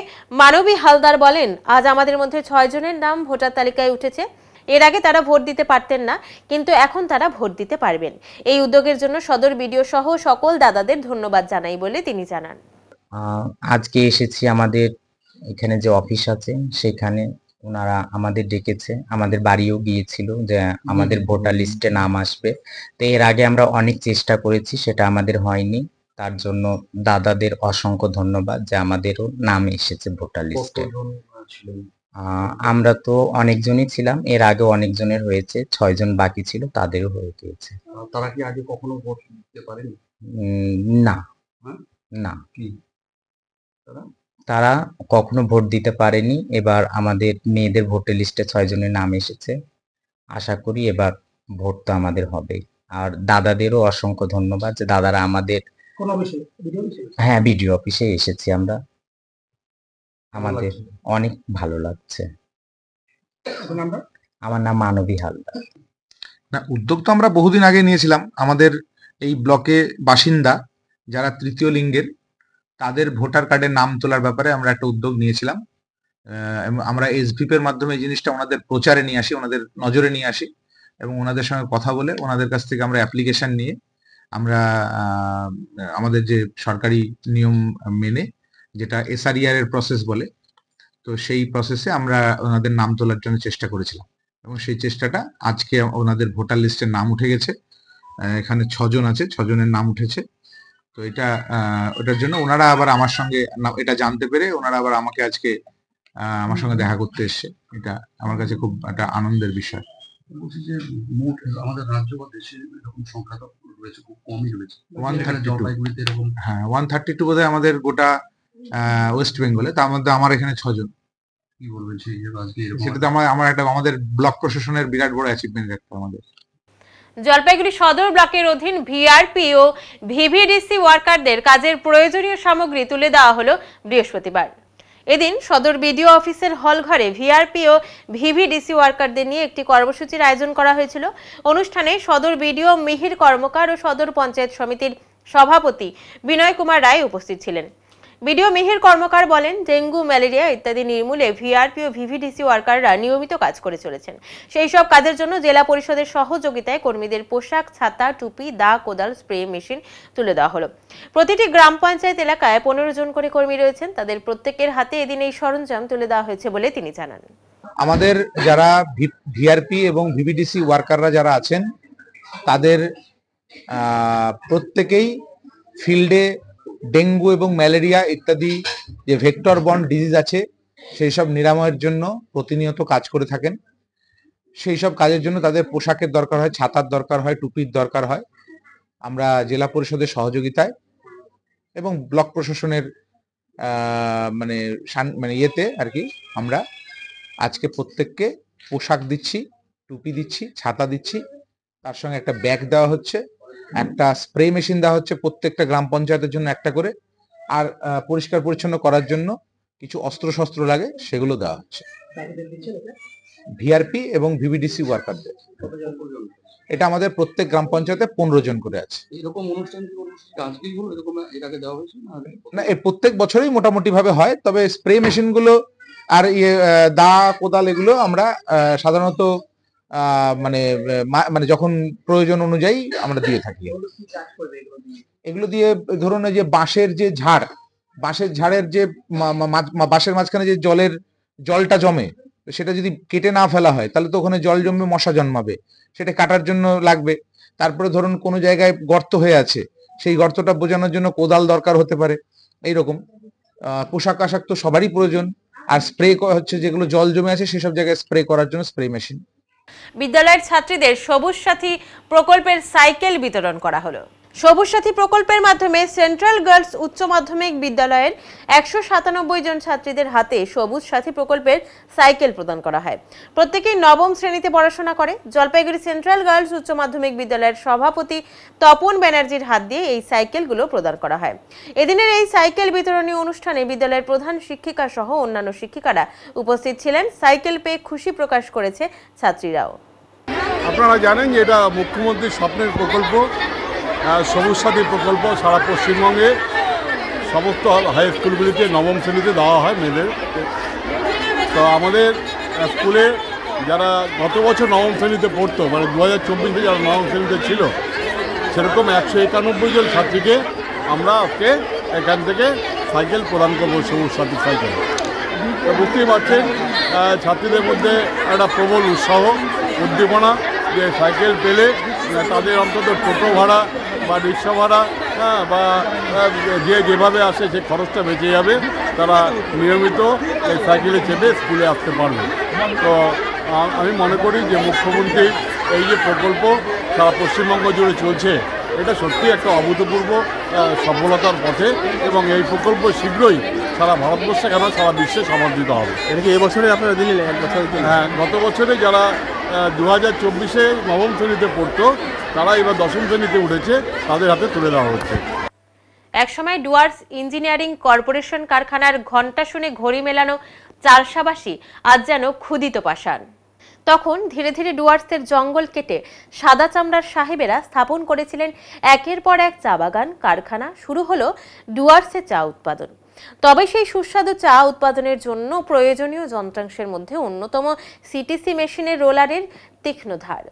মানবী হালদার বলেন, আজ আমাদের মধ্যে 6 জনের নাম ভোটার তালিকায় উঠেছে। এর আগে তারা ভোট দিতে পারতেন না, কিন্তু এখন তারা ভোট দিতে পারবেন। এই উদ্যোগের জন্য সদর বিডিও সহ সকল দাদাদের ধন্যবাদ জানাই বলে তিনি জানান। আজকে এসেছি আমাদের এখানে যে অফিস আছে সেখানে, ওনারা আমাদের ডেকেছে, আমাদের বাড়িও গিয়েছিল যে আমাদের ভোটার লিস্টে নাম আসবে। তো এর আগে আমরা অনেক চেষ্টা করেছি, সেটা আমাদের হয়নি। তার জন্য দাদাদের অসংখ্য ধন্যবাদ যে আমাদেরও নাম এসেছে ভোটার লিস্টে। আমরা তো অনেকজনই ছিলাম, এর আগে অনেকজনের হয়েছে, 6 জন বাকি ছিল, তাদেরও হয়ে গিয়েছে। তারা কি আগে কখনো ভোট দিতে পারেনি? না, না, তারা কখনো ভোট দিতে পারেনি। এবার আমাদের মেয়েদের ভোটার লিস্টে 6 জনের নাম এসেছে। আশা করি এবার ভোট তো আমাদের হবে। আর দাদাদেরও অসংখ্য ধন্যবাদ যে দাদারা আমাদের, হ্যাঁ, বিডিও অফিসে এসেছি আমরা, আমাদের অনেক ভালো লাগছে। আমার নাম মানবী হালদার। না, উদ্যোগ তো আমরা বহুদিন আগে নিয়েছিলাম। আমাদের এই ব্লকে বাসিন্দা যারা তৃতীয় লিঙ্গের, তাদের ভোটার কার্ডের নাম তোলার ব্যাপারে আমরা একটা উদ্যোগ নিয়েছিলাম। আমরা এসভিপের মাধ্যমে এই জিনিসটা ওনাদের প্রচারে নিয়ে আসি, ওনাদের নজরে নিয়ে আসি এবং ওনাদের সঙ্গে কথা বলে ওনাদের কাছ থেকে আমরা অ্যাপ্লিকেশন নিয়ে আমরা আমাদের যে সরকারি নিয়ম মেনে, যেটা এসআরইআর এর প্রসেস বলে, তো সেই প্রসেসে আমরা ওনাদের নাম তোলার জন্য চেষ্টা করেছিলাম এবং সেই চেষ্টাটা আজকে ওনাদের ভোটার লিস্টের নাম উঠে গেছে। এখানে 6 জন আছে, 6 জনের নাম উঠেছে। তো এটা ওটার জন্য ওনারা আবার আমার সঙ্গে এটা জানতে পেরে ওনারা আবার আমাকে আজকে আমার সঙ্গে দেখা করতে এসছে। এটা আমার কাছে খুব একটা আনন্দের বিষয়। বলছি যে মোট আমাদের রাজ্য বা দেশে এরকম সংখ্যা তো রয়েছে, খুব কমই রয়েছে। 132 এরকম, হ্যাঁ 132 বোধহয় আমাদের গোটা ওয়েস্ট বেঙ্গলে। তার মধ্যে আমার এখানে 6 জন। কি বলবেন সেই আজকে এরকম? সেটা তো আমার একটা আমাদের ব্লক প্রশাসনের বিরাট বড় অ্যাচিভমেন্ট একটা আমাদের। জলপাইগুড়ি সদর ব্লকের অধীন ভিআরপি ও ভিভিডিসি ওয়ার্কারদের কাজের প্রয়োজনীয় সামগ্রী তুলে দেওয়া হলো বৃহস্পতিবার। এদিন সদর বিডিও অফিসের হল ঘরে ভিআরপি ও ভিভিডিসি ওয়ার্কারদের নিয়ে একটি কর্মসূচির আয়োজন করা হয়েছিল। অনুষ্ঠানে সদর বিডিও মিহির কর্মকার ও সদর পঞ্চায়েত সমিতির সভাপতি বিনয় কুমার রায় উপস্থিত ছিলেন। বিডিও মিহির কর্মকার বলেন, ডেঙ্গু, ম্যালেরিয়া ইত্যাদি নির্মূলে ভিআরপি ও ভিভিডিসি ওয়ার্কাররা নিয়মিত কাজ করে চলেছেন। সেই সব কাজের জন্য জেলা পরিষদের সহযোগিতায় কর্মীদের পোশাক, ছাতা, টুপি, দা, কোদাল, স্প্রে মেশিন তুলে দেওয়া হলো। প্রতিটি গ্রাম পঞ্চায়েত এলাকায় 15 জন করে কর্মী রয়েছেন। তাদের প্রত্যেকের হাতে এদিন এই সরঞ্জাম তুলে দেওয়া হয়েছে বলে তিনি জানান। আমাদের যারা ভিআরপি এবং ভিভিডিসি ওয়ার্কাররা যারা আছেন, তাদের প্রত্যেকেই ফিল্ডে ডেঙ্গু এবং ম্যালেরিয়া ইত্যাদি যে ভেক্টর বর্ন ডিজিজ আছে সেই সব নিরাময়ের জন্য প্রতিনিয়ত কাজ করে থাকেন। সেই সব কাজের জন্য তাদের পোশাকের দরকার হয়, ছাতার দরকার হয়, টুপির দরকার হয়। আমরা জেলা পরিষদের সহযোগিতায় এবং ব্লক প্রশাসনের মানে ইয়েতে আর কি, আমরা আজকে প্রত্যেককে পোশাক দিচ্ছি, টুপি দিচ্ছি, ছাতা দিচ্ছি, তার সঙ্গে একটা ব্যাগ দেওয়া হচ্ছে, একটা স্প্রে মেশিন দেওয়া হচ্ছে প্রত্যেকটা গ্রাম পঞ্চায়েতের জন্য একটা করে, আর পরিষ্কার পরিচ্ছন্ন করার জন্য কিছু অস্ত্রশস্ত্র লাগে সেগুলো দেওয়া হচ্ছে ভিআরপি এবং ভিভিডিসি ওয়ার্কারদের। এটা আমাদের প্রত্যেক গ্রাম পঞ্চায়েতে 15 জন করে আছে। এরকম অনুষ্ঠান আজকেই হলো, এরকম এর আগে দেওয়া হয়েছে না? এর প্রত্যেক বছরই মোটামুটি ভাবে হয়, তবে স্প্রে মেশিন গুলো আর দা, কোদাল এগুলো আমরা সাধারণত মানে যখন প্রয়োজন অনুযায়ী আমরা দিয়ে থাকি। এগুলো দিয়ে ধরুন যে বাঁশের যে ঝাড়, বাঁশের ঝাড়ের যে বাঁশের মাঝখানে যে জলটা জমে, সেটা যদি কেটে না ফেলা হয় তাহলে তো ওখানে জল জমবে, মশা জন্মাবে, সেটা কাটার জন্য লাগবে। তারপরে ধরুন কোনো জায়গায় গর্ত হয়ে আছে, সেই গর্তটা বোঝানোর জন্য কোদাল দরকার হতে পারে। এইরকম পোশাক আশাক তো সবারই প্রয়োজন। আর স্প্রে হচ্ছে যেগুলো জল জমে আছে সেসব জায়গায় স্প্রে করার জন্য স্প্রে মেশিন। বিদ্যালয়ের ছাত্রীদের সবুজ সাথী প্রকল্পের সাইকেল বিতরণ করা হলো। সবুজ সাথী প্রকল্পের মাধ্যমে সেন্ট্রাল গার্লস উচ্চ মাধ্যমিক বিদ্যালয়ের 197 জন ছাত্রীদের হাতে সবুজ সাথী প্রকল্পের সাইকেল প্রদান করা হয়। প্রত্যেকেই নবম শ্রেণীতে পড়াশোনা করে। জলপাইগুড়ি সেন্ট্রাল গার্লস উচ্চ মাধ্যমিক বিদ্যালয়ের সভাপতি তপন ব্যানার্জির হাত দিয়ে এই সাইকেলগুলো প্রদান করা হয়। এদিনের এই সাইকেল বিতরণী অনুষ্ঠানে বিদ্যালয়ের প্রধান শিক্ষিকা সহ অন্যান্য শিক্ষিকারা উপস্থিত ছিলেন। সাইকেল পেয়ে খুশি প্রকাশ করেছে ছাত্রীরাও। আপনারা জানেন যে এটা মুখ্যমন্ত্রীর স্বপ্নের প্রকল্প, সবুজ সাথী প্রকল্প সারা পশ্চিমবঙ্গে সমস্ত হাই স্কুলগুলিতে নবম শ্রেণীতে দেওয়া হয় মেয়েদের। তো আমাদের স্কুলে যারা গত বছর নবম শ্রেণীতে পড়তো, মানে 2024-এ যারা নবম শ্রেণীতে ছিল, সেরকম 191 জন ছাত্রীকে আমরা আজকে এখান থেকে সাইকেল প্রদান করবো, সবুজ সাথী সাইকেল। তো বুঝতেই পারছেন ছাত্রীদের মধ্যে একটা প্রবল উৎসাহ, উদ্দীপনা যে সাইকেল পেলে তাদের অন্তত টোটো ভাড়া বা রিক্সা ভাড়া বা যে যেভাবে আসে সে খরচটা বেঁচে যাবে, তারা নিয়মিত এই সাইকেলে চেপে স্কুলে আসতে পারবে। তো আমি মনে করি যে মুখ্যমন্ত্রীর এই যে প্রকল্প সারা পশ্চিমবঙ্গ জুড়ে চলছে, এটা সত্যি একটা অভূতপূর্ব সফলতার পথে, এবং এই প্রকল্প শীঘ্রই সারা ভারতবর্ষে কেন সারা বিশ্বে সমর্থিত হবে। এটা কি এবছরে আপনারা দিলেন? এক বছর? হ্যাঁ, গত বছরে যারা 2024-এ নবম শ্রেণীতে পড়তো তারা এবার দশম শ্রেণীতে উঠেছে, তাদের হাতে তুলে দেওয়া হচ্ছে। একসময় ডুয়ার্স ইঞ্জিনিয়ারিং কর্পোরেশন কারখানার ঘণ্টা শুনে ঘড়ি মেলানো চালসাবাসী আজ যেন ক্ষুধিত পাষাণ। তখন ধীরে ধীরে ডুয়ার্সের জঙ্গল কেটে সাদা চামড়ার সাহেবেরা স্থাপন করেছিলেন একের পর এক চা বাগান, কারখানা। শুরু হলো ডুয়ার্সে চা উৎপাদন। তবে সেই সুস্বাদু চা উৎপাদনের জন্য প্রয়োজনীয় যন্ত্রাংশের মধ্যে অন্যতম সিটিসি মেশিনের রোলারের তীক্ষ্ণ ধার।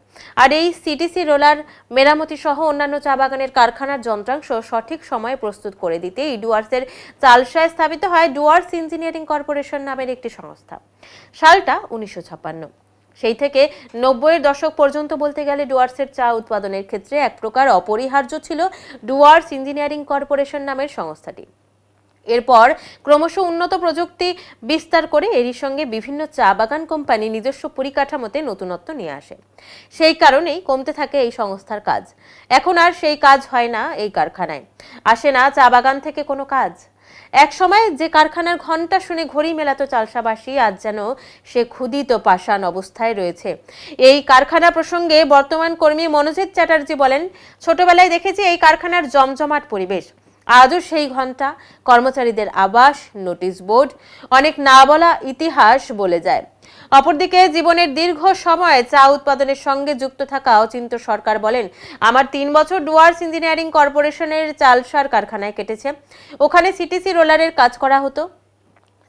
আর এই সিটিসি রোলার মেরামতি সহ অন্যান্য চা বাগানের কারখানার যন্ত্রাংশ সঠিক সময়ে প্রস্তুত করে দিতে এই ডুয়ার্সের চালসায় স্থাপিত হয় ডুয়ার্স ইঞ্জিনিয়ারিং কর্পোরেশন নামের একটি সংস্থা। সালটা 1956। সেই থেকে 90-এর দশক পর্যন্ত বলতে গেলে ডুয়ার্সের চা উৎপাদনের ক্ষেত্রে এক প্রকার অপরিহার্য ছিল ডুয়ার্স ইঞ্জিনিয়ারিং কর্পোরেশন নামের সংস্থাটি। এরপর ক্রমশ উন্নত প্রযুক্তি বিস্তার করে এরই সঙ্গে বিভিন্ন চা বাগান কোম্পানি নিজস্ব পরিকাঠামোতে নতুনত্ব নিয়ে আসে। সেই কারণেই কমতে থাকে এই সংস্থার কাজ। এখন আর সেই কাজ হয় না এই কারখানায়, আসে না চা বাগান থেকে কোনো কাজ। এক সময় যে কারখানার ঘণ্টা শুনে ঘড়ি মেলাতো চালসাবাসী, আজ যেন সে ক্ষুধিত পাষাণ অবস্থায় রয়েছে। এই কারখানা প্রসঙ্গে বর্তমান কর্মী মনোজিৎ চ্যাটার্জি বলেন, ছোটবেলায় দেখেছি এই কারখানার জমজমাট পরিবেশ। আজও সেই ঘণ্টা, কর্মচারীদের আবাস, নোটিশ বোর্ড, অনেক না বলা ইতিহাস বলে যায়। অপরদিকে জীবনের দীর্ঘ সময় চা উৎপাদনের সঙ্গে যুক্ত থাকা অচিন্ত সরকার বলেন, আমার 3 বছর ডুয়ার্স ইঞ্জিনিয়ারিং কর্পোরেশনের চালসার কারখানায় কেটেছে। ওখানে সিটিসি রোলারের কাজ করা হতো।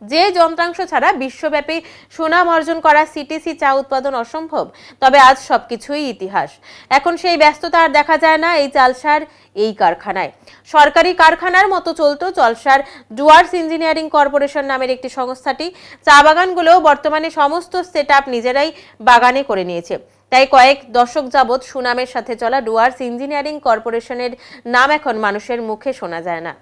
যে যন্ত্রাংশ ছাড়া বিশ্বব্যাপী সুনাম অর্জন করা সিটিসি চা উৎপাদন অসম্ভব। তবে আজ সবকিছুই ইতিহাস। এখন সেই ব্যস্ততা আর দেখা যায় না এই চালসার এই কারখানায়। সরকারি কারখানার মতো চলতো চালসার ডুয়ার্স ইঞ্জিনিয়ারিং কর্পোরেশন নামের একটি সংস্থাটি। চা বাগানগুলো বর্তমানে সমস্ত সেটআপ নিজেরাই বাগানে করে নিয়েছে। তাই কয়েক দশক যাবৎ সুনামের সাথে চলা ডুয়ার্স ইঞ্জিনিয়ারিং কর্পোরেশনের নাম এখন মানুষের মুখে শোনা যায় না।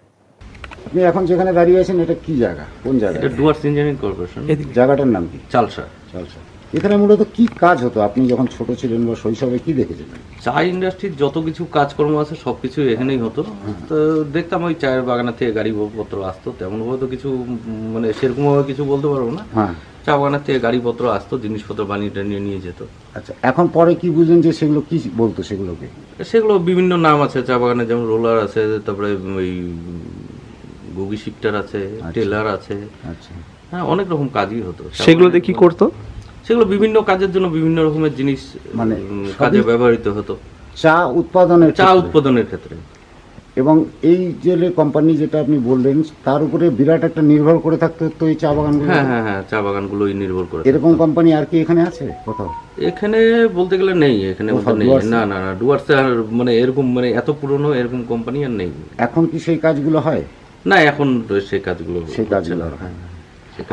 আপনি এখন যেখানে দাঁড়িয়ে আছেন এটা কি জায়গা, কোন জায়গা? এটা ডুয়ার্স ইঞ্জিনিয়ারিং কর্পোরেশন। জায়গাটার নাম কি? চালসা। চালসা। এখানে মূলত কি কাজ হতো? আপনি যখন ছোট ছিলেন বা শৈশবে কি দেখেছিলেন? চা ইন্ডাস্ট্রির যত কিছু কাজকর্ম আছে সব কিছু এখানেই হতো। তো দেখতাম ওই চায়ের বাগানের থেকে গাড়িপত্র আসতো, তেমনভাবে তো কিছু মানে সেরকমভাবে কিছু বলতে পারবো না। হ্যাঁ, চা বাগানের থেকে গাড়িপত্র আসতো, জিনিসপত্র বানিয়ে টানিয়ে নিয়ে যেত। আচ্ছা, এখন পরে কি বুঝলেন যে সেগুলো কি বলতো? সেগুলোকে সেগুলো বিভিন্ন নাম আছে চা বাগানে, যেমন রোলার আছে, তারপরে ওই গুগি শিফটার আছে, টেলার আছে। আচ্ছা, হ্যাঁ, অনেক রকম কাজই হতো। সেগুলোতে কি করতো? সেগুলো বিভিন্ন কাজের জন্য বিভিন্ন রকমের জিনিস মানে কাজে ব্যবহৃত হতো চা উৎপাদনের ক্ষেত্রে। এবং এই যে কোম্পানি যেটা আপনি বললেন তার উপরে বিরাট একটা নির্ভর করে থাকতে হতো এই চা বাগানগুলো। হ্যাঁ হ্যাঁ হ্যাঁ, চা বাগানগুলোই নির্ভর করে। এরকম কোম্পানি আর কি এখানে আছে কোথাও? এখানে বলতে গেলে নেই, এখানে নেই। না না না, ডুয়ার্সে আর মানে এরকম মানে এত পুরনো এরকম কোম্পানি আর নেই। এখন কি সেই কাজগুলো হয়? না, এখন সেই কাজগুলো হ্যাঁ।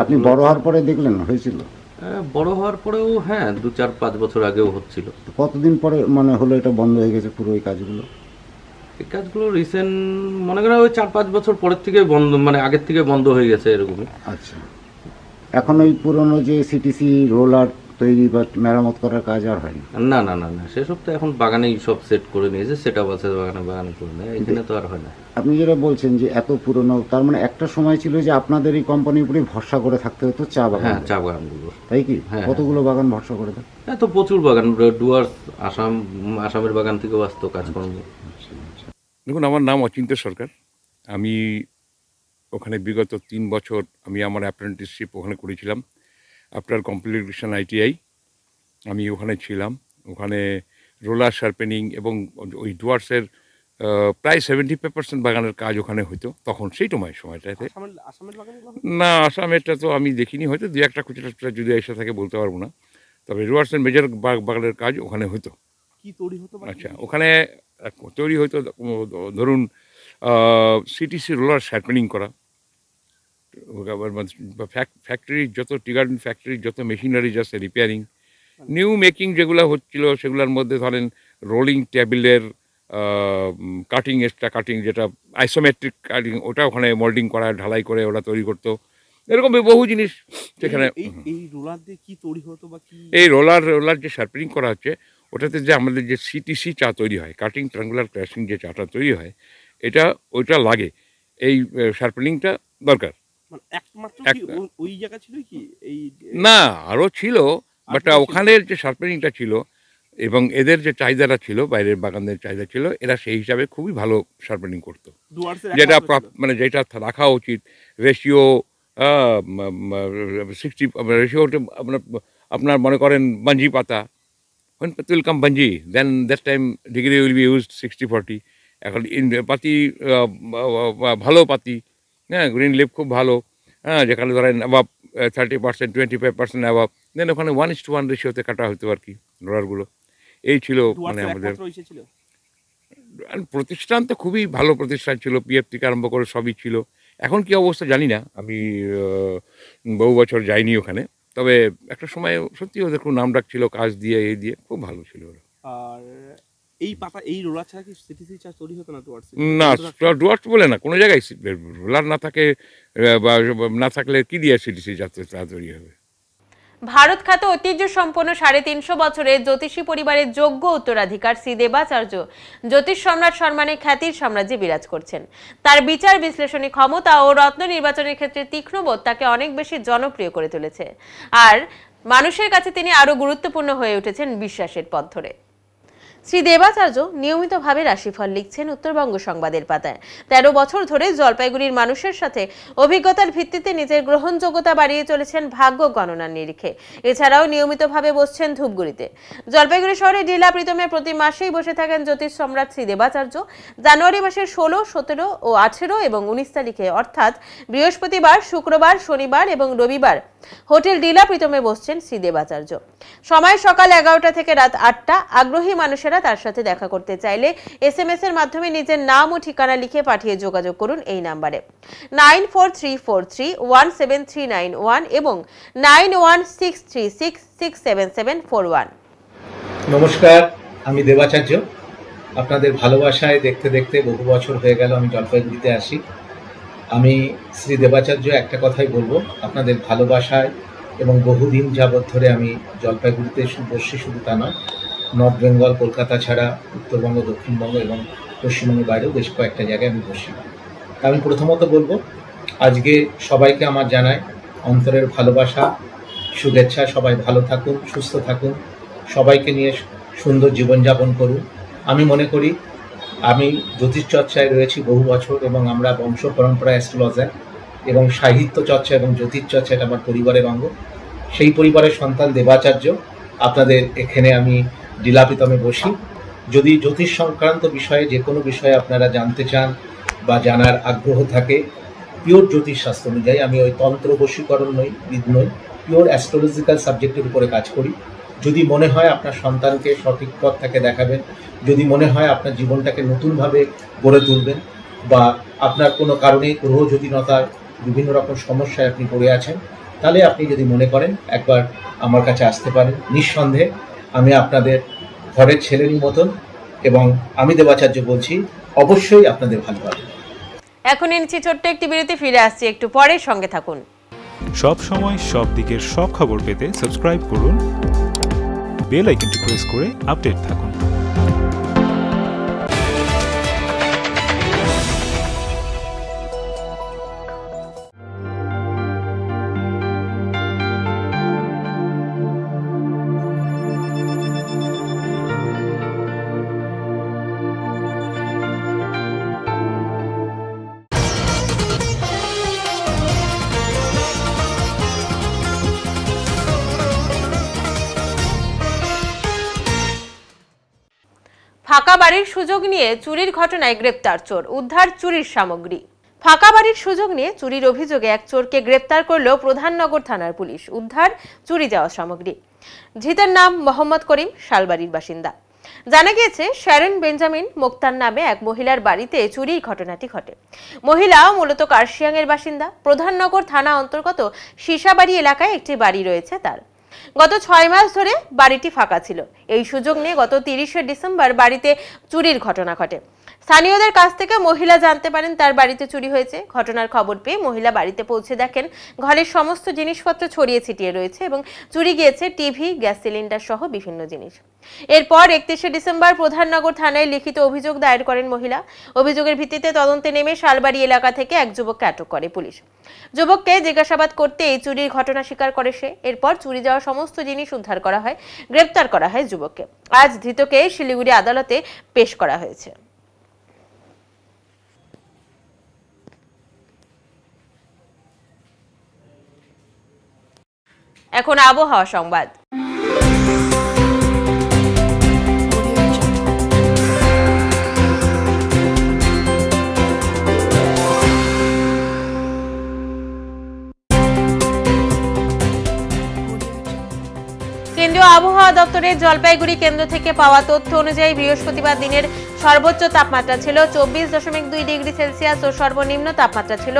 আপনি বড় হওয়ার পরে দেখলেন হয়েছিল? বড় হওয়ার পরেও হ্যাঁ, 2-4-5 বছর আগেও হচ্ছিল। কতদিন পরে মানে হলো এটা বন্ধ হয়ে গেছে পুরো এই কাজগুলো? এই কাজগুলো রিসেন্ট মনে করেন ওই 4-5 বছর পরের থেকে বন্ধ, মানে আগের থেকে বন্ধ হয়ে গেছে এরকমই। আচ্ছা, এখন ওই পুরনো যে সিটিসি রোলার তৈরি বা মেরামত করার কাজ আর হয়নি? না না না না, সেসব তো এখন বাগানেই সব সেট করে নিয়েছে, সেট আপ আছে বাগানে করে নেয়, এখানে তো আর হয় না। আপনি যেটা বলছেন যে এত পুরনো, তার মানে একটা সময় ছিল যে আপনাদের এই কোম্পানির উপরে ভরসা করে থাকতে হতো চা বাগান? হ্যাঁ, চা বাগানগুলো। তাই কি? হ্যাঁ, কতগুলো বাগান ভরসা করে থাকে? হ্যাঁ, তো প্রচুর বাগান, ডুয়ার্স, আসামের বাগান থেকেও আসতো কাজকর্ম। দেখুন, আমার নাম অচিন্ত সরকার। আমি ওখানে বিগত 3 বছর আমি আমার অ্যাপ্রেন্টিসশিপ ওখানে করেছিলাম। আফটার কমপ্লিটেশন ITI আমি ওখানে ছিলাম। ওখানে রোলার শার্পেনিং এবং ওই ডুয়ার্সের প্রায় 75% বাগানের কাজ ওখানে হতো তখন, সেই সময়টাতে। না, আসামেরটা তো আমি দেখিনি, হয়তো 2-1টা খুচরা যদি এসে থাকে বলতে পারবো না, তবে ডুয়ার্সের মেজর বাগানের কাজ ওখানে হতো। আচ্ছা, ওখানে তৈরি হতো ধরুন CTC রোলার শার্পেনিং করা, ফ্যাক্টরির যত টি গার্ডেন ফ্যাক্টরির যত মেশিনারিজ আছে, রিপেয়ারিং, নিউ মেকিং যেগুলো হচ্ছিল সেগুলোর মধ্যে ধরেন রোলিং টেবিলের কাটিং, এক্সট্রা কাটিং যেটা আইসোমেট্রিক কাটিং, ওটা ওখানে মোল্ডিং করা, ঢালাই করে ওরা তৈরি করতো, এরকম বহু জিনিস সেখানে। এই রোলার দিয়ে কি তৈরি হতো বা কি? এই রোলার যে শার্পেনিং করা হচ্ছে ওটাতে যে আমাদের যে CTC চা তৈরি হয়, কাটিং ট্রায়াঙ্গুলার ক্র্যাশিং যে চাটা তৈরি হয়, ওইটা লাগে, এই শার্পেনিংটা দরকার। একমাত্র ওই জায়গা ছিল কি? এই না, আরও ছিল, বাট ওখানের যে শার্পেনিংটা ছিল এবং এদের যে চাহিদাটা ছিল, বাইরের বাগানদের চাহিদা ছিল, এরা সেই হিসাবে খুবই ভালো শার্পেনিং করতো, যেটা মানে যেটা রাখা উচিত রেশিও 60 রেশিওটা আপনার মনে করেন বাঞ্জি পাতা, when pathi will come banji, then that time degree will be used 60-40. এখন পাতি ভালো পাতি, হ্যাঁ, গ্রিন লিফ খুব ভালো, হ্যাঁ, যেখানে ধরেন অ্যাবাভ 30%, 25% অ্যাবাভ, দেন ওখানে 1:1 রেশিওতে কাটা হতো আর কি রোলারগুলো। এই ছিল মানে আমাদের প্রতিষ্ঠান, তো খুবই ভালো প্রতিষ্ঠান ছিল, PF থেকে আরম্ভ করে সবই ছিল। এখন কি অবস্থা জানি না, আমি বহু বছর যাইনি ওখানে, তবে একটা সময় সত্যি ওদের খুব নাম ডাক ছিল, কাজ দিয়ে এই দিয়ে খুব ভালো ছিল ওরা। আর এই পাতা, এই রোলার ছাড়া কি CTC চা তৈরি হতো না ডুয়ার্সে? না, ডুয়ার্স বলে না, কোনো জায়গায় রোলার না থাকে বা না থাকলে কি দিয়ে CTC চা তৈরি হবে? ভারত খ্যাত ঐতিহ্য সম্পন্ন 350 বছরের জ্যোতিষী পরিবারের যোগ্য উত্তরাধিকার শ্রী দেবাচার্য জ্যোতিষ সম্রাট সম্মানে খ্যাতির সাম্রাজ্যে বিরাজ করছেন। তার বিচার বিশ্লেষণী ক্ষমতা ও রত্ন নির্বাচনের ক্ষেত্রে তীক্ষ্ণবোধ তাকে অনেক বেশি জনপ্রিয় করে তুলেছে, আর মানুষের কাছে তিনি আরো গুরুত্বপূর্ণ হয়ে উঠেছেন বিশ্বাসের পথ ধরে। শ্রী দেবাচার্য নিয়মিতভাবে রাশিফল লিখছেন উত্তরবঙ্গ সংবাদের পাতায়। 13 বছর ধরে জলপাইগুড়ির মানুষের সাথে অভিজ্ঞতার ভিত্তিতে নিজের গ্রহণযোগ্যতা বাড়িয়ে চলেছেন ভাগ্য গণনার নিরিখে। এছাড়াও নিয়মিতভাবে বসছেন ধূপগুড়িতে। জলপাইগুড়ি শহরে ডিলা প্রীতমে প্রতি মাসেই বসে থাকেন জ্যোতিষ সম্রাট শ্রী দেবাচার্য। জানুয়ারি মাসের 16, 17 ও 18 এবং 19 তারিখে অর্থাৎ বৃহস্পতিবার, শুক্রবার, শনিবার এবং রবিবার হোটেল ডিলা প্রীতমে বসছেন শ্রী দেবাচার্য। সময় সকাল 11টা থেকে রাত 8টা। আগ্রহী মানুষেরা তার সাথে দেখা করতে চাইলে SMS এর মাধ্যমে নিজের নাম ও ঠিকানা লিখে পাঠিয়ে যোগাযোগ করুন এই নাম্বারে 9434317391 এবং 9163667741। নমস্কার, আমি দেবাচার্য। আপনাদের ভালোবাসায় দেখতে দেখতে বহু বছর হয়ে গেল আমি জলপাইগুড়িতে আসি। আমি শ্রী দেবাচার্য একটা কথাই বলবো, আপনাদের ভালোবাসায় এবং বহুদিন যাবৎ ধরে আমি জলপাইগুড়িতে বসছি, শুধু তা নয়, নর্থ বেঙ্গল, কলকাতা ছাড়া উত্তরবঙ্গ, দক্ষিণবঙ্গ এবং পশ্চিমবঙ্গের বাইরেও বেশ কয়েকটা জায়গায় আমি বসি। আমি প্রথমত বলবো, আজকে সবাইকে আমার জানাই অন্তরের ভালোবাসা, শুভেচ্ছা। সবাই ভালো থাকুন, সুস্থ থাকুন, সবাইকে নিয়ে সুন্দর জীবনযাপন করুন। আমি মনে করি আমি জ্যোতিষ চর্চায় রয়েছি বহু বছর এবং আমরা বংশ পরম্পরা অ্যাস্ট্রোলজার এবং সাহিত্য চর্চা এবং জ্যোতিষ চর্চা এটা আমার পরিবারের অঙ্গ। সেই পরিবারের সন্তান দেবাচার্য। আপনাদের এখানে আমি ডিলা প্রীতমে বসি। যদি জ্যোতিষ সংক্রান্ত বিষয়ে যে কোনো বিষয়ে আপনারা জানতে চান বা জানার আগ্রহ থাকে, পিওর জ্যোতিষ শাস্ত্র অনুযায়ী, আমি ওই তন্ত্র বশীকরণ নই, পিওর অ্যাস্ট্রোলজিক্যাল সাবজেক্টের উপরে কাজ করি। যদি মনে হয় আপনার সন্তানকে সঠিক পথ তাকে দেখাবেন, যদি মনে হয় আপনার জীবনটাকে নতুনভাবে গড়ে তুলবেন, বা আপনার কোনো কারণে গ্রহ জ্যোতিনতার বিভিন্ন রকম সমস্যায় আপনি পড়ে আছেন, তাহলে আপনি যদি মনে করেন একবার আমার কাছে আসতে পারেন। নিঃসন্দেহে আমি আপনাদের ঘরের ছেলেরই মতন, এবং আমি দেবাচার্য বলছি, অবশ্যই আপনাদের ভালো হবে। এখন নিচ্ছি ছোট্ট একটি বিরতি, ফিরে আসছি একটু পরে, সঙ্গে থাকুন। সব সময় সব দিকের সব খবর পেতে সাবস্ক্রাইব করুন বেল আইকনটি প্রেস করে আপডেট থাকুন। ফাঁকা বাড়ির সুযোগ নিয়ে চুরির ঘটনায় গ্রেপ্তার চোর, উদ্ধার চুরির সামগ্রী। ফাঁকা বাড়ির সুযোগ নিয়ে চুরির অভিযোগে এক চোরকে গ্রেপ্তার করল প্রধাননগর থানার পুলিশ, উদ্ধার চুরি যাওয়া সামগ্রী। ধৃতের নাম মোহাম্মদ করিম, শালবাড়ির বাসিন্দা। জানা গিয়েছে শ্যারন বেঞ্জামিন মোক্তার নামে এক মহিলার বাড়িতে চুরির ঘটনাটি ঘটে। মহিলা মূলত কার্শিয়াং এর বাসিন্দা। প্রধাননগর থানা অন্তর্গত সীসাবাড়ি এলাকায় একটি বাড়ি রয়েছে তার। গত 6 মাস ধরে বাড়িটি ফাঁকা ছিল। এই সুযোগ নিয়ে গত 30শে ডিসেম্বর বাড়িতে চুরির ঘটনা ঘটে। স্থানীয়দের কাছ থেকে মহিলা জানতে পারেন তার বাড়িতে চুরি হয়েছে। ঘটনার খবর পেয়ে মহিলা বাড়িতে পৌঁছে দেখেন ঘরের সমস্ত জিনিসপত্র ছড়িয়ে ছিটিয়ে রয়েছে এবং চুরি গিয়েছে টিভি, গ্যাস সিলিন্ডার সহ বিভিন্ন জিনিস। এরপর 31শে ডিসেম্বর প্রধাননগর থানায় লিখিত অভিযোগ দায়ের করেন মহিলা। অভিযোগের ভিত্তিতে তদন্তে নেমে শালবাড়ি এলাকা থেকে এক যুবককে আটক করে পুলিশ। যুবককে জিজ্ঞাসাবাদ করতে এই চুরির ঘটনা স্বীকার করে সে। এরপর চুরি যাওয়া সমস্ত জিনিস উদ্ধার করা হয়, গ্রেপ্তার করা হয় যুবককে। আজ ধৃতকে শিলিগুড়ি আদালতে পেশ করা হয়েছে। এখন আবহাওয়া সংবাদ। কেন্দ্রীয় আবহাওয়া দপ্তরের জলপাইগুড়ি কেন্দ্র থেকে পাওয়া তথ্য অনুযায়ী বৃহস্পতিবার দিনের সর্বোচ্চ তাপমাত্রা ছিল 24.2 ডিগ্রি সেলসিয়াস ও সর্বনিম্ন তাপমাত্রা ছিল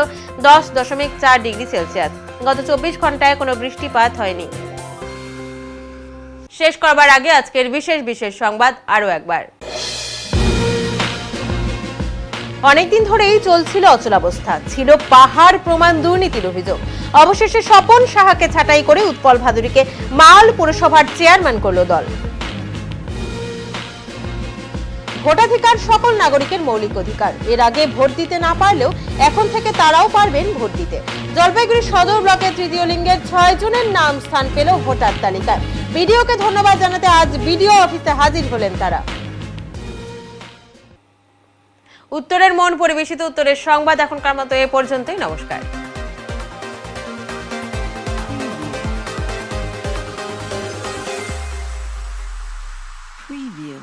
10.4 ডিগ্রি সেলসিয়াস। গত 24 ঘন্টায় কোনো বৃষ্টিপাত হয়নি। শেষ করবার আগে আজকের বিশেষ সংবাদ আরো একবার। অনেকদিন ধরেই চলছিল অচলাবস্থা, ছিল পাহাড় প্রমাণ দুর্নীতির অভিযোগ। অবশেষে স্বপন সাহাকে ছাঁটাই করে উৎপল ভাদুরীকে মাল পুরসভার চেয়ারম্যান করল দল। ভোটাধিকার সকল নাগরিকের মৌলিক অধিকার। এর আগে ভোট দিতে না পারলেও এখন থেকে তারাও পারবেন ভোট দিতে। জলপাইগুড়ি সদর ব্লকের তৃতীয় লিঙ্গের 6 জনের নাম স্থান পেল ভোটার তালিকায়। বিডিওকে ধন্যবাদ জানাতে আজ বিডিও অফিসে হাজির হলেন তারা। উত্তরের মন পরিবেশিত উত্তরের সংবাদ এখনকার মতো এ পর্যন্তই। নমস্কার। Preview.